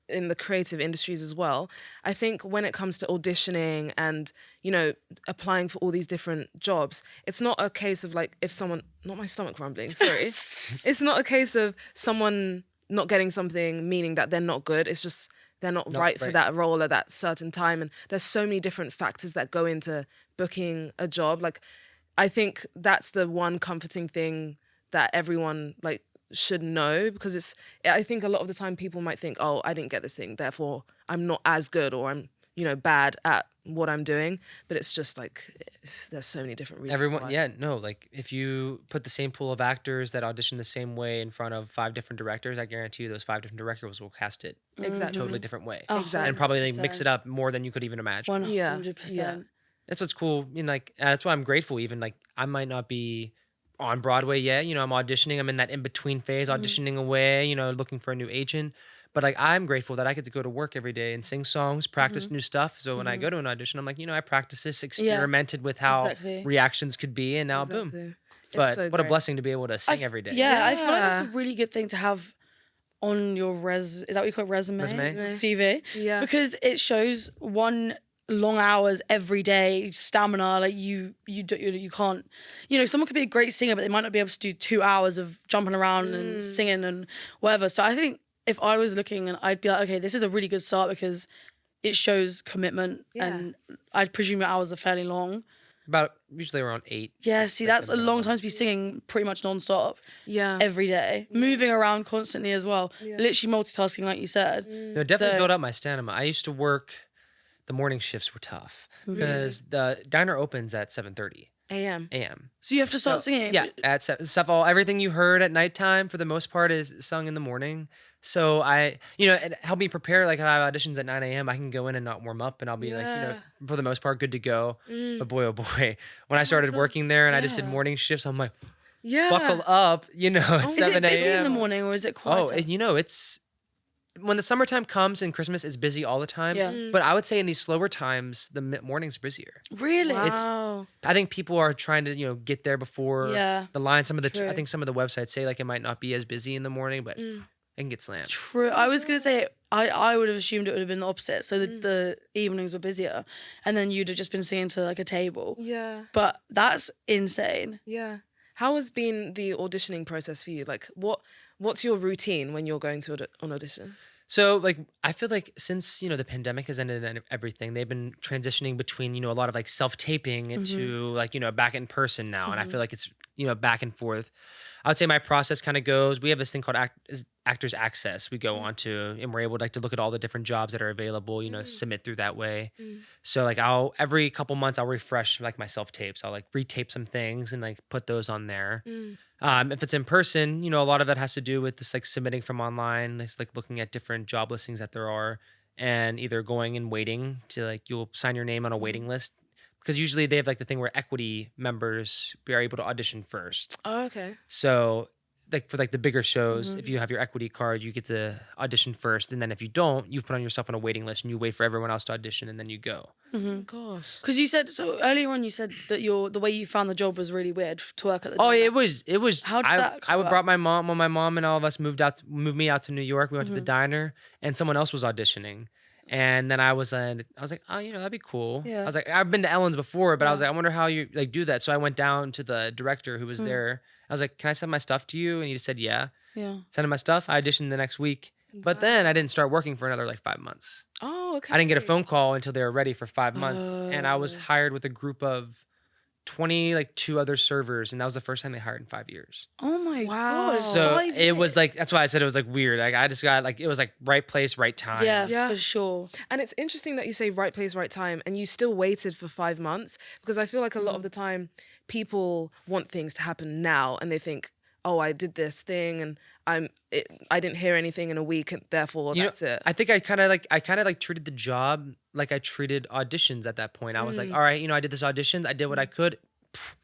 in the creative industries as well, I think when it comes to auditioning and, you know, applying for all these different jobs, it's not a case of like if someone, not my stomach rumbling, sorry. It's not a case of someone not getting something meaning that they're not good. It's just they're not right for that role at that certain time. And there's so many different factors that go into booking a job. Like, I think that's the one comforting thing that everyone like should know, because I think a lot of the time people might think, oh, I didn't get this thing, therefore I'm not as good, or I'm, you know, bad at what I'm doing. But it's just like there's so many different reasons. Everyone, like if you put the same pool of actors that audition the same way in front of 5 different directors, I guarantee you those 5 different directors will cast it Exactly. a totally different way. Exactly. And probably like, mix it up more than you could even imagine. 100%. Yeah. That's what's cool. You know, like that's why I'm grateful. Even like I might not be on Broadway yet. You know, I'm auditioning. I'm in that in between phase, auditioning away. You know, looking for a new agent. But like I'm grateful that I get to go to work every day and sing songs, practice new stuff. So when I go to an audition, I'm like, you know, I practiced this, experimented with how reactions could be, and now boom. But so what a great. blessing to be able to sing every day. Yeah, I feel like that's a really good thing to have on your is that what you call it, resume? CV. Yeah. Because it shows long hours every day, stamina. Like you can't, you know, someone could be a great singer, but they might not be able to do 2 hours of jumping around and singing and whatever. So I think if I was looking, and I'd be like, okay, this is a really good start because it shows commitment, and I'd presume your hours are fairly long. About usually around 8. Yeah, see, that's a long time to be singing pretty much non-stop. Yeah. Every day. Moving around constantly as well. Literally multitasking, like you said. No, definitely build up my stamina. I used to work, the morning shifts were tough because the diner opens at 7:30 a.m. So you have to start singing. Yeah, at everything you heard at nighttime for the most part is sung in the morning. So it helped me prepare. Like if I have auditions at 9 a.m., I can go in and not warm up, and I'll be like, you know, for the most part, good to go. But boy, oh boy, when I started working there and I just did morning shifts, I'm like, buckle up, you know, at 7 a.m. Is it busy in the morning or is it quiet? Oh, you know, it's when the summertime comes and Christmas is busy all the time. Yeah. But I would say in these slower times, the mornings are busier. Really? Wow. I think people are trying to, you know, get there before the line. I think some of the websites say like it might not be as busy in the morning, but it can get slammed. True. I was going to say, I would have assumed it would have been the opposite. So the evenings were busier and then you'd have just been singing to like a table. Yeah. But that's insane. Yeah. How has been the auditioning process for you? Like what's your routine when you're going to an audition? So like I feel like since, you know, the pandemic has ended and everything, they've been transitioning between, you know, a lot of like self-taping into like, you know, back in person now. And I feel like it's, you know, back and forth. I would say my process kind of goes, we have this thing called Actors Access we go on to, and we're able to, like, to look at all the different jobs that are available, you know, submit through that way. So like every couple months I'll refresh like my self-tapes. I'll like retape some things and like put those on there. If it's in person, you know, a lot of that has to do with this like submitting from online. It's like looking at different job listings that there are and either going and waiting to like, you'll sign your name on a waiting list. Because usually they have like the thing where equity members are able to audition first. Oh, okay. So like for like the bigger shows, if you have your equity card, you get to audition first. And then if you don't, you put on yourself on a waiting list and you wait for everyone else to audition and then you go. Gosh. Because you said, so earlier on you said that the way you found the job was really weird to work at the Oh, diner. it was. How did that come brought my mom, when my mom and all of us moved me out to New York. We went to the diner and someone else was auditioning. And then I was like, oh, you know, that'd be cool. Yeah. I was like, I've been to Ellen's before, but I was like, I wonder how you like do that. So I went down to the director who was there. I was like, can I send my stuff to you? And he just said, yeah. Yeah. Sent him my stuff. I auditioned the next week. But then I didn't start working for another like 5 months. Oh, okay. I didn't get a phone call until they were ready for 5 months. And I was hired with a group of 22 other servers, and that was the first time they hired in 5 years. Oh my Wow. god. So 5 it was years. like, that's why I said it was like weird. Like I just got like, it was like right place, right time. Yeah, Yeah. for sure. And it's interesting that you say right place, right time, and you still waited for 5 months, because I feel like a lot of the time people want things to happen now, and they think, oh, I did this thing and I didn't hear anything in a week, and therefore that's it. I think I kind of like treated the job like I treated auditions at that point. I was like, all right, I did this audition, I did what I could.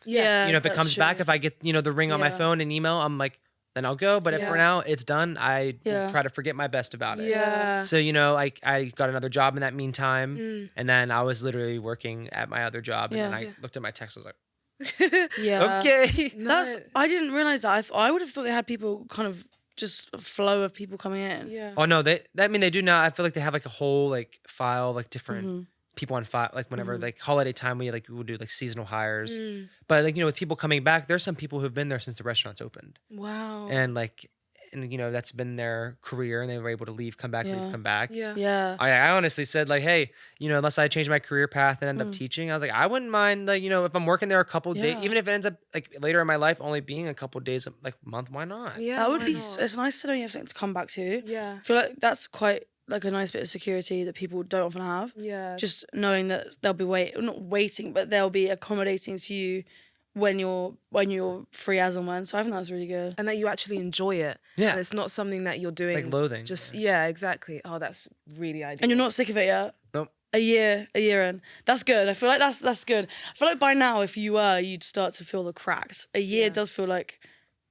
Yeah. If it that's comes true. back, if I get, the ring on my Yeah. phone and email, I'm like, then I'll go. But if Yeah. for now it's done, I Yeah. try to forget my best about it. Yeah. So, I got another job in that meantime. And then I was literally working at my other job. And then I looked at my text, I was like, Yeah. okay. That's I didn't realize that. I would have thought they had people kind of just a flow of people coming in. Yeah. Oh, no, they do now. I feel like they have like a whole like file, like different people on file. Like whenever like holiday time, we will do like seasonal hires. But like, with people coming back, there's some people who've been there since the restaurant's opened. Wow. And that's been their career, and they were able to leave, come back, leave, come back. Yeah. Yeah. I honestly said like, hey, unless I change my career path and end up teaching, I was like, I wouldn't mind like, if I'm working there a couple days, Yeah. even if it ends up like later in my life only being a couple days, like month, why not? Yeah. That would why be. not? It's nice to know you have something to come back to. Yeah. I feel like that's quite like a nice bit of security that people don't often have. Yeah. Just knowing that they'll be not waiting, but they'll be accommodating to you when you're free as and when. So I think that's really good. And that you actually enjoy it. Yeah. And it's not something that you're doing Like loathing. Just exactly. Oh, that's really ideal. And you're not sick of it yet. Nope. A year in. That's good. I feel like that's good. I feel like by now, if you were, you'd start to feel the cracks. A year does feel like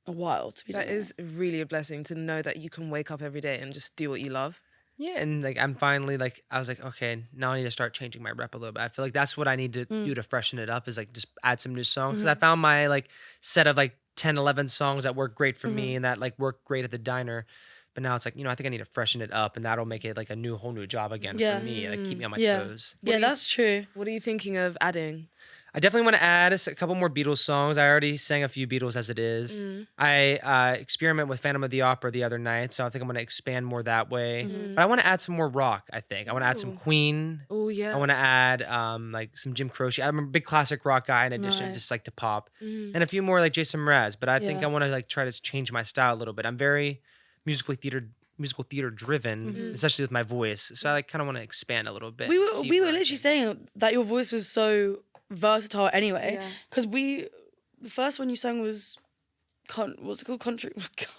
a while to be That doing is really a blessing to know that you can wake up every day and just do what you love. Yeah, and like I'm finally like I was like, okay, now I need to start changing my rep a little bit. I feel like that's what I need to do to freshen it up, is like just add some new songs. Because I found my like set of like 10, 11 songs that work great for me and that like work great at the diner. But now it's like, I think I need to freshen it up, and that'll make it like a whole new job again Yeah. for me. Like keep me on my Yeah. toes. Yeah, that's true. What are you thinking of adding? I definitely want to add a couple more Beatles songs. I already sang a few Beatles as it is. I experiment with Phantom of the Opera the other night, so I think I'm going to expand more that way. But I want to add some more rock, I think. I want to add some Queen. Oh, yeah. I want to add like some Jim Croce. I'm a big classic rock guy in addition, Nice. just like to pop. And a few more like Jason Mraz. But I think Yeah. I want to like try to change my style a little bit. I'm very musical theater driven, especially with my voice. So I like kind of want to expand a little bit. We and were see we were where I literally can- saying that your voice was so versatile anyway, Yeah. because the first one you sang was what's it called, country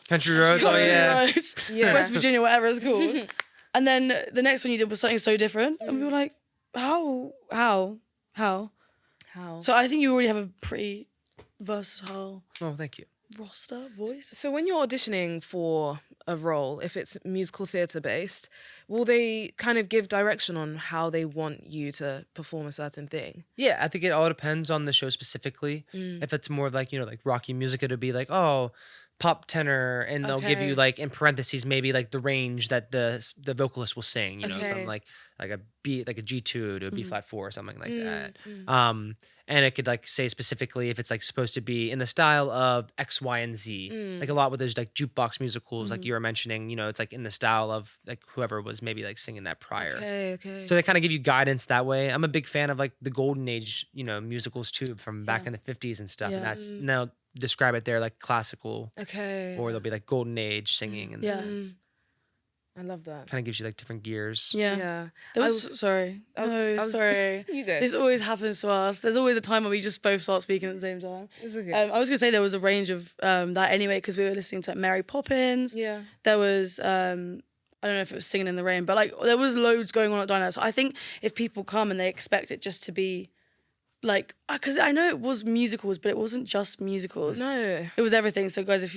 Country Roads. Oh Country yeah. Roads, Yeah. West Virginia, whatever it's called. And then the next one you did was something so different, and we were like, how? How? So I think you already have a pretty versatile Oh, thank you. roster voice. So when you're auditioning for a role, if it's musical theatre based, will they kind of give direction on how they want you to perform a certain thing? Yeah, I think it all depends on the show specifically. If it's more of like, like Rocky music, it'll be like, oh, pop tenor, and they'll give Okay. you like in parentheses maybe like the range that the vocalist will sing, Okay. from like a B, like a G2 to a B flat 4 or something like that. Mm. And it could like say specifically if it's like supposed to be in the style of X, Y, and Z. Like a lot with those like jukebox musicals, like you were mentioning, it's like in the style of like whoever was maybe like singing that prior. Okay. So they kind of give you guidance that way. I'm a big fan of like the golden age, musicals too, from back in the 50s and stuff. Yeah. And that's now describe it there like classical, Okay. or there'll be like golden age singing, and Yeah. I love that. kind of gives you like different gears. Yeah. Yeah. There was, sorry. I was- No, I was- sorry. You go. This always happens to us. There's always a time when we just both start speaking at the same time. It's okay. I was gonna say there was a range of that anyway, because we were listening to like, Mary Poppins. yeah. There was I don't know if it was Singing in the Rain, but like there was loads going on at Diner. So I think if people come and they expect it just to be like, because I know it was musicals, but it wasn't just musicals. No. It was everything. So guys, if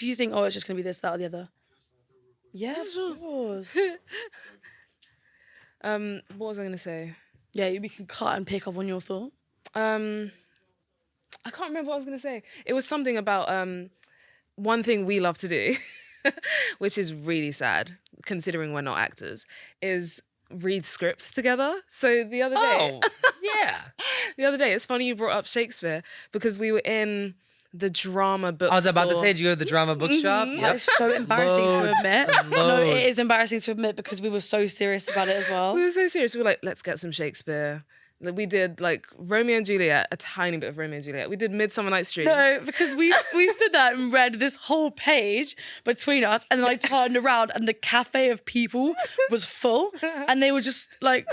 you think, oh, it's just gonna be this, that, or the other. Yeah, sure. of course. What was I gonna say? Yeah, we can cut and pick up on your thought. I can't remember what I was gonna say. It was something about one thing we love to do, which is really sad considering we're not actors, is read scripts together. So the other day, Oh, yeah. it's funny you brought up Shakespeare, because we were in the drama book. I was about to say, did you go to the drama bookshop? That is so embarrassing Loads to admit. and No, loads. it is embarrassing to admit because we were so serious about it as well. We were so serious. We were like, let's get some Shakespeare. We did like Romeo and Juliet, a tiny bit of Romeo and Juliet. We did Midsummer Night's Dream. No, because we stood there and read this whole page between us, and then I turned around and the cafe of people was full, and they were just like,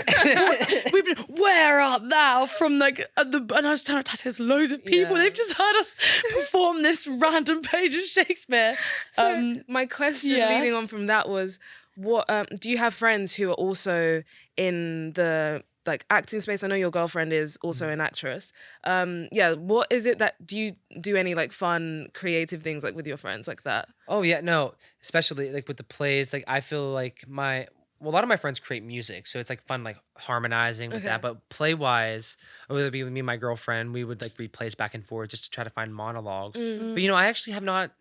"We've been, where art thou?" From like and I was telling her, "There's loads of people. Yeah. They've just heard us perform this random page of Shakespeare." So my question leading on from that was, what do you have friends who are also in the like acting space? I know your girlfriend is also an actress. What is it that do you do any like fun creative things like with your friends like that? Oh yeah, no, especially like with the plays. Like I feel like a lot of my friends create music, so it's like fun like harmonizing with that. But play wise, whether it be with me and my girlfriend, we would like read plays back and forth just to try to find monologues. But I actually have not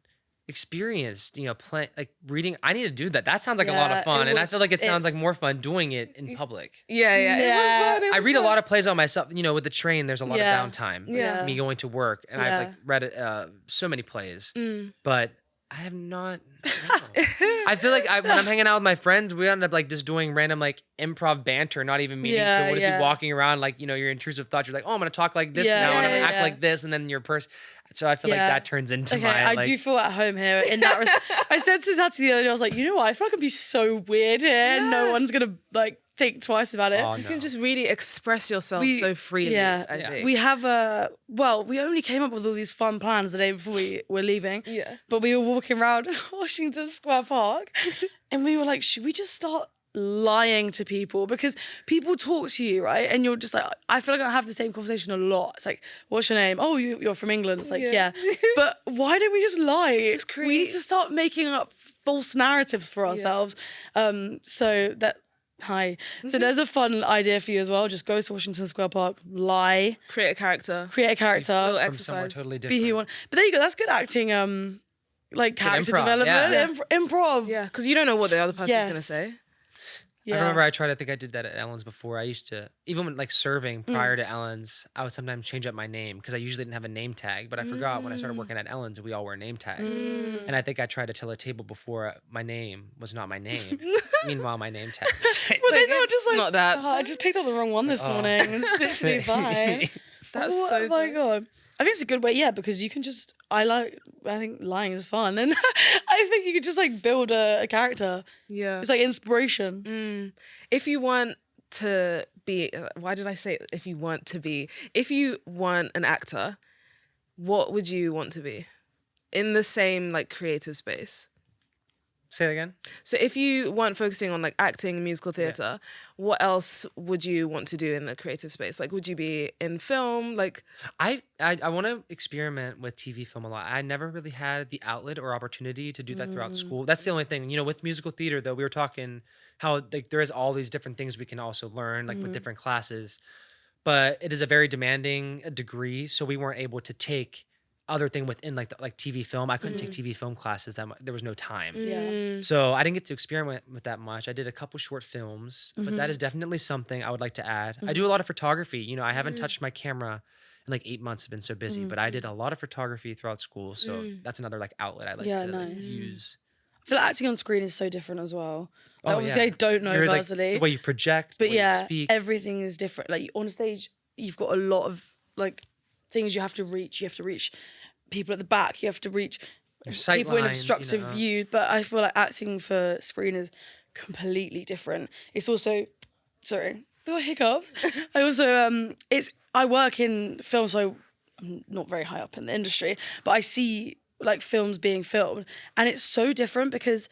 experienced reading. I need to do that. That sounds like a lot of fun, and I feel like it sounds like more fun doing it in public. Yeah. It was fun. I read a lot of plays on myself. With the train, there's a lot of downtime. Yeah. Me going to work, and I've like read so many plays, but I have not. I feel like when I'm hanging out with my friends, we end up like just doing random like improv banter, not even meaning to. We'll just be walking around like your intrusive thoughts. You're like, oh, I'm gonna talk like this now, and I'm gonna act like this, and then your person. So I feel like that turns into my. I do feel at home here in that. I said to Tati the other day, I was like, you know what? I feel like I'd be so weird here, and no one's gonna like think twice about it. Oh, You no. can just really express yourself so freely. I think. We have we only came up with all these fun plans the day before we were leaving. Yeah. But we were walking around Washington Square Park, and we were like, should we just start lying to people? Because people talk to you, right? And you're just like, I feel like I have the same conversation a lot. It's like, what's your name? Oh, you're from England. It's like, yeah. But why don't we just lie? Just We need to start making up false narratives for ourselves. So there's a fun idea for you as well. Just go to Washington Square Park, lie, Create a character. little From somewhere exercise. totally different. be who you want. But there you go. That's good acting. Like character improv, development, improv. Yeah, because you don't know what the other person's gonna Yes. say. Yeah. I remember I think I did that at Ellen's before. I used to, even when like serving prior to Ellen's, I would sometimes change up my name because I usually didn't have a name tag, but I forgot when I started working at Ellen's, we all wear name tags. And I think I tried to tell a table before my name was not my name. Meanwhile, my name tag. Were they not just like, not that. "Oh, I just picked up the wrong one this morning. It's literally fine. That's Oh so my funny. God. I think it's a good way, because you can just, I think lying is fun. And I think you could just like build a character. Yeah. It's like inspiration. If you want to be, why did I say if you want to be? If you want an actor, what would you want to be in the same like creative space? Say that again? So if you weren't focusing on like acting and musical theatre, what else would you want to do in the creative space? Like, would you be in film? Like, I want to experiment with TV film a lot. I never really had the outlet or opportunity to do that throughout school. That's the only thing. With musical theater though, we were talking how like there is all these different things we can also learn like with different classes, but it is a very demanding degree, so we weren't able to take other thing within like TV film. I couldn't take TV film classes that much. There was no time. Yeah. So I didn't get to experiment with that much. I did a couple short films, but that is definitely something I would like to add. I do a lot of photography. I haven't touched my camera in like 8 months. I've been so busy, but I did a lot of photography throughout school. So that's another like outlet I like to use. I feel like acting on screen is so different as well. Like, Oh, obviously, yeah. I don't know You're, like, personally. the way you project, But the way you speak. everything is different. Like on stage, you've got a lot of like things you have to reach. You have to reach people at the back. You have to reach Your sight people in lines, obstructive view. But I feel like acting for screen is completely different. It's also, sorry, there were hiccups. I also I work in film, so I'm not very high up in the industry, but I see like films being filmed, and it's so different because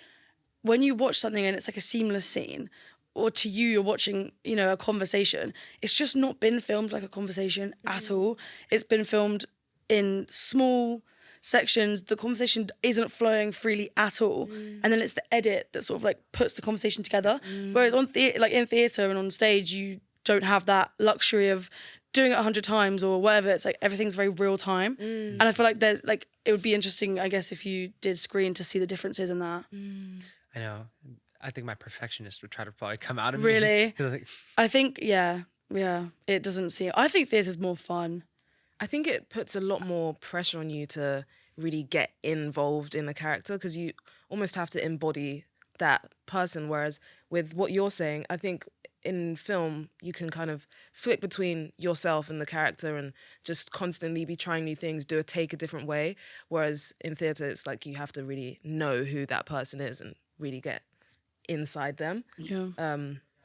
when you watch something and it's like a seamless scene, or to you, you're watching, a conversation, it's just not been filmed like a conversation at all. It's been filmed in small sections. The conversation isn't flowing freely at all. And then it's the edit that sort of like puts the conversation together. Whereas in theatre and on stage, you don't have that luxury of doing it 100 times or whatever. It's like everything's very real time. And I feel like there's like, it would be interesting, I guess, if you did screen to see the differences in that. I know. I think my perfectionist would try to probably come out of Really? me. Like, I think, yeah, it doesn't seem, I think theatre's more fun. I think it puts a lot more pressure on you to really get involved in the character because you almost have to embody that person. Whereas with what you're saying, I think in film you can kind of flick between yourself and the character and just constantly be trying new things, do a take a different way, whereas in theatre it's like you have to really know who that person is and really get inside them. Yeah.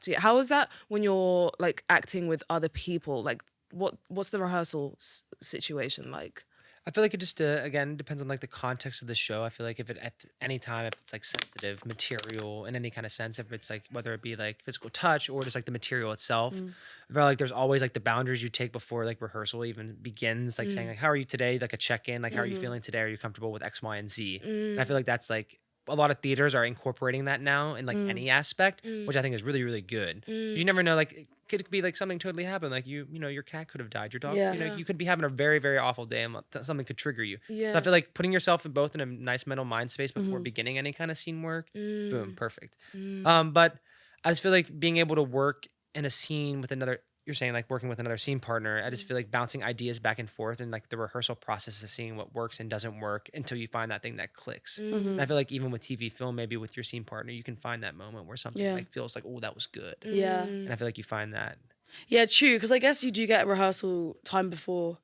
So yeah, how is that when you're like acting with other people? Like what's the rehearsal situation like? I feel like it just again depends on like the context of the show. I feel like if it at any time, if it's like sensitive material in any kind of sense, if it's like whether it be like physical touch or just like the material itself, I feel like there's always like the boundaries you take before like rehearsal even begins, like saying like, how are you today? Like a check-in, like how are you feeling today? Are you comfortable with X, Y, and Z? And I feel like that's like a lot of theaters are incorporating that now in like any aspect, which I think is really, really good. You never know, like it could be like something totally happened. Like you know, your cat could have died, your dog, you know, you could be having a very, very awful day and something could trigger you. Yeah. So I feel like putting yourself in both in a nice mental mind space before beginning any kind of scene work, boom, perfect. But I just feel like being able to work in a scene with another, you're saying like working with another scene partner, I just feel like bouncing ideas back and forth and like the rehearsal process of seeing what works and doesn't work until you find that thing that clicks. And I feel like even with TV film, maybe with your scene partner, you can find that moment where something like feels like, oh, that was good. Yeah. And I feel like you find that. Yeah, true. Because I guess you do get rehearsal time before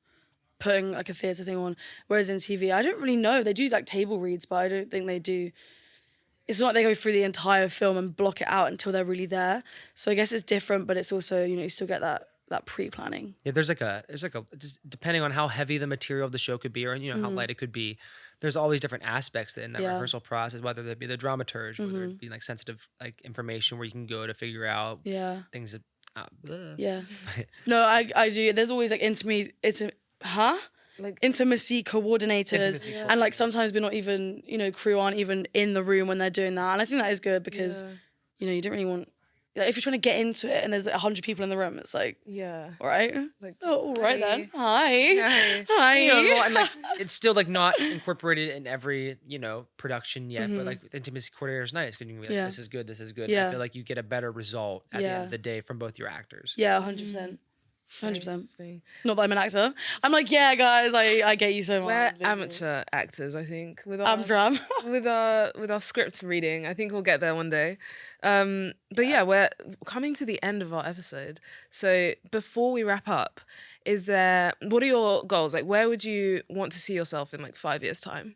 putting like a theatre thing on. Whereas in TV, I don't really know. They do like table reads, but I don't think they do. It's not like they go through the entire film and block it out until they're really there. So I guess it's different, but it's also, you know, you still get that pre-planning. Yeah, there's like a just depending on how heavy the material of the show could be, or you know how light it could be. There's always different aspects in that rehearsal process, whether it be the dramaturge, whether it be like sensitive like information where you can go to figure out things that. No, I do. There's always like intimacy coordinators, and like sometimes we're not even, you know, crew aren't even in the room when they're doing that, and I think that is good because you know, you don't really want, like, if you're trying to get into it and there's like 100 people in the room, it's like, all right, like, all right then, hi. You know, and like it's still like not incorporated in every, you know, production yet, but like the intimacy coordinator is nice because you can be like, this is good, I feel like you get a better result at the end of the day from both your actors. 100%. 100%. Not that I'm an actor. I'm like, yeah, guys, I get you so much. We're amateur actors, I think. With our, I'm drum. with our script reading. I think we'll get there one day. But yeah, we're coming to the end of our episode. So before we wrap up, what are your goals? Like, where would you want to see yourself in like 5 years' time?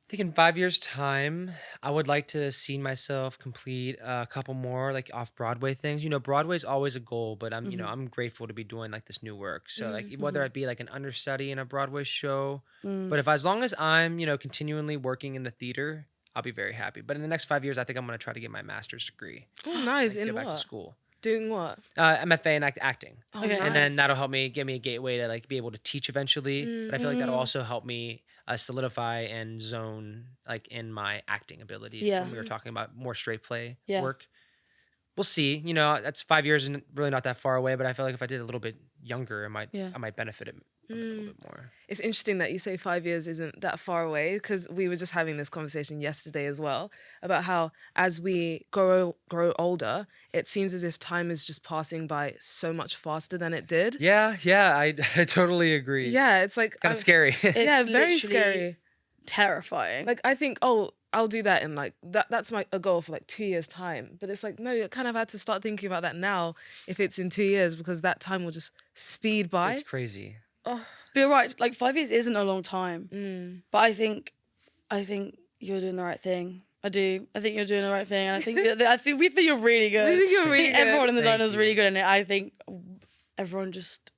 I think in 5 years' time, I would like to see myself complete a couple more like off-Broadway things. You know, Broadway's always a goal, but I'm, you know, I'm grateful to be doing like this new work. So like whether it be like an understudy in a Broadway show, but as long as I'm, you know, continually working in the theater, I'll be very happy. But in the next 5 years, I think I'm going to try to get my master's degree. Oh, nice. Like, in go what? back to school. Doing what? MFA in acting. Oh, Okay. nice. And then that'll give me a gateway to like be able to teach eventually. But I feel like that'll also help me solidify and zone like in my acting ability. Yeah. When we were talking about more straight play Yeah. work. We'll see. You know, that's 5 years and really not that far away. But I feel like if I did a little bit younger, I might benefit it a little bit more. It's interesting that you say 5 years isn't that far away, because we were just having this conversation yesterday as well about how as we grow older, it seems as if time is just passing by so much faster than it did. Yeah, I totally agree. Yeah, it's like Kind of scary. yeah, very literally scary. Terrifying. Like I think, oh, I'll do that in like that's a goal for like 2 years time. But it's like, no, you kind of had to start thinking about that now if it's in 2 years, because that time will just speed by. It's crazy. Oh. But you're right, like 5 years isn't a long time. But I think you're doing the right thing. I do. I think you're doing the right thing, and I think we think you're really good. We think you're really I think good. everyone in the Thank diner is you. really good in it. I think everyone just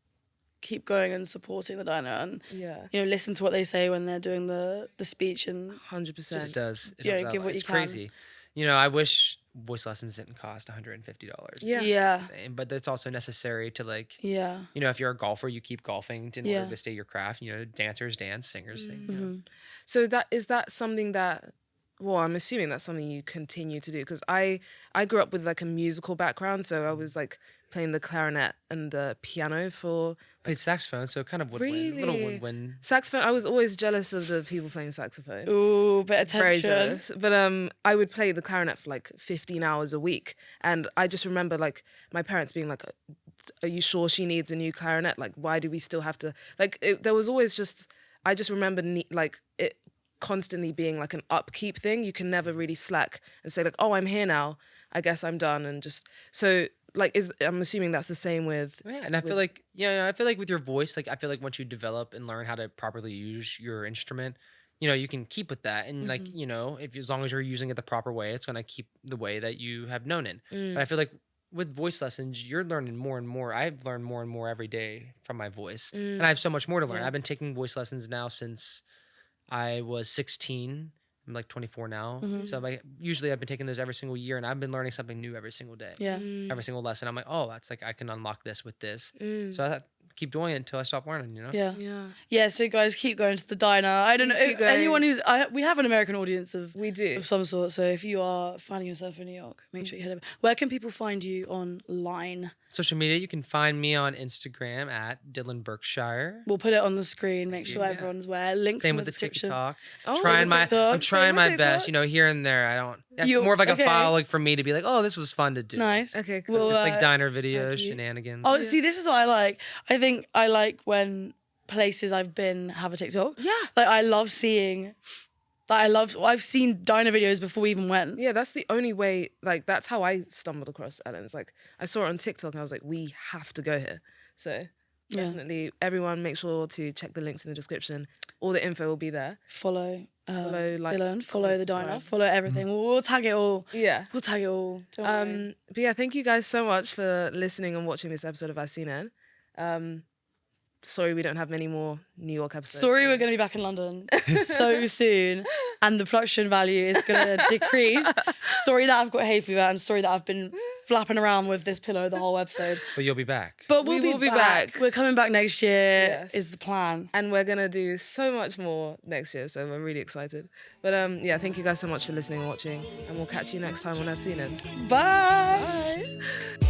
keep going and supporting the diner, and Yeah. you know, listen to what they say when they're doing the speech, and 100%. It does. It Yeah, helps give out. what It's you can. crazy. You know, I wish voice lessons didn't cost $150. Yeah. But that's also necessary to like, yeah. you know, if you're a golfer, you keep golfing in Yeah. order to stay your craft. You know, dancers dance, singers sing. You know. So is that something that, well, I'm assuming that's something you continue to do, because I grew up with like a musical background, so I was like playing the clarinet and the piano for Played saxophone, so kind of woodwind, little Really? woodwind. saxophone. I was always jealous of the people playing saxophone. Ooh, bit of Very attention. jealous. But I would play the clarinet for like 15 hours a week, and I just remember like my parents being like, "Are you sure she needs a new clarinet? Like, why do we still have to?" Like, there was always just, I just remember like it constantly being like an upkeep thing. You can never really slack and say like, "Oh, I'm here now, I guess I'm done," and just so like, I'm assuming that's the same with. Yeah, and I feel like I feel like with your voice, like I feel like once you develop and learn how to properly use your instrument, you can keep with that, and like if as long as you're using it the proper way, it's gonna keep the way that you have known it. But I feel like with voice lessons, you're learning more and more. I've learned more and more every day from my voice, and I have so much more to learn. Yeah. I've been taking voice lessons now since I was 16. I'm like 24 now. So usually I've been taking those every single year, and I've been learning something new every single day. Yeah. Every single lesson. I'm like, oh, that's like, I can unlock this with this. So I keep doing it until I stop learning, Yeah. Yeah. Yeah, so guys, keep going to the diner. I don't know, Please keep going. anyone we have an American audience of We do. some sort, so if you are finding yourself in New York, make sure you head over. Where can people find you online? Social media, you can find me on Instagram at Dylan Berkshire. We'll put it on the screen, make sure Yeah. everyone's aware. Links Same in with the the description. TikTok. Oh, I'm TikTok. trying Same my with best, TikTok. here and there. I don't. That's You- more of like okay. a file, like for me to be like, oh, this was fun to do. Nice. Okay, cool. Well, Just like diner videos, thank you. shenanigans. Oh, see, this is what I like. I think I like when places I've been have a TikTok. Yeah. Like, I love seeing... I've seen diner videos before we even went. Yeah, that's the only way. Like, that's how I stumbled across Ellen's. Like, I saw it on TikTok and I was like, we have to go here. So Yeah. definitely, everyone, make sure to check the links in the description. All the info will be there. Follow, Follow, like, Dylan, follow the comment, diner, subscribe. follow everything. We'll tag it all. Yeah. We'll tag it all. Don't worry. But yeah, thank you guys so much for listening and watching this episode of I've Seen It. Sorry we don't have many more New York episodes. Sorry, we're going to be back in London so soon, and the production value is going to decrease. Sorry that I've got hay fever, and sorry that I've been flapping around with this pillow the whole episode. But you'll be back. But We we'll will be be back. back. We're coming back next year. Yes. Is the plan. And we're going to do so much more next year, so we're really excited. But yeah, thank you guys so much for listening and watching, and we'll catch you next time on I've Seen It. Bye. Bye.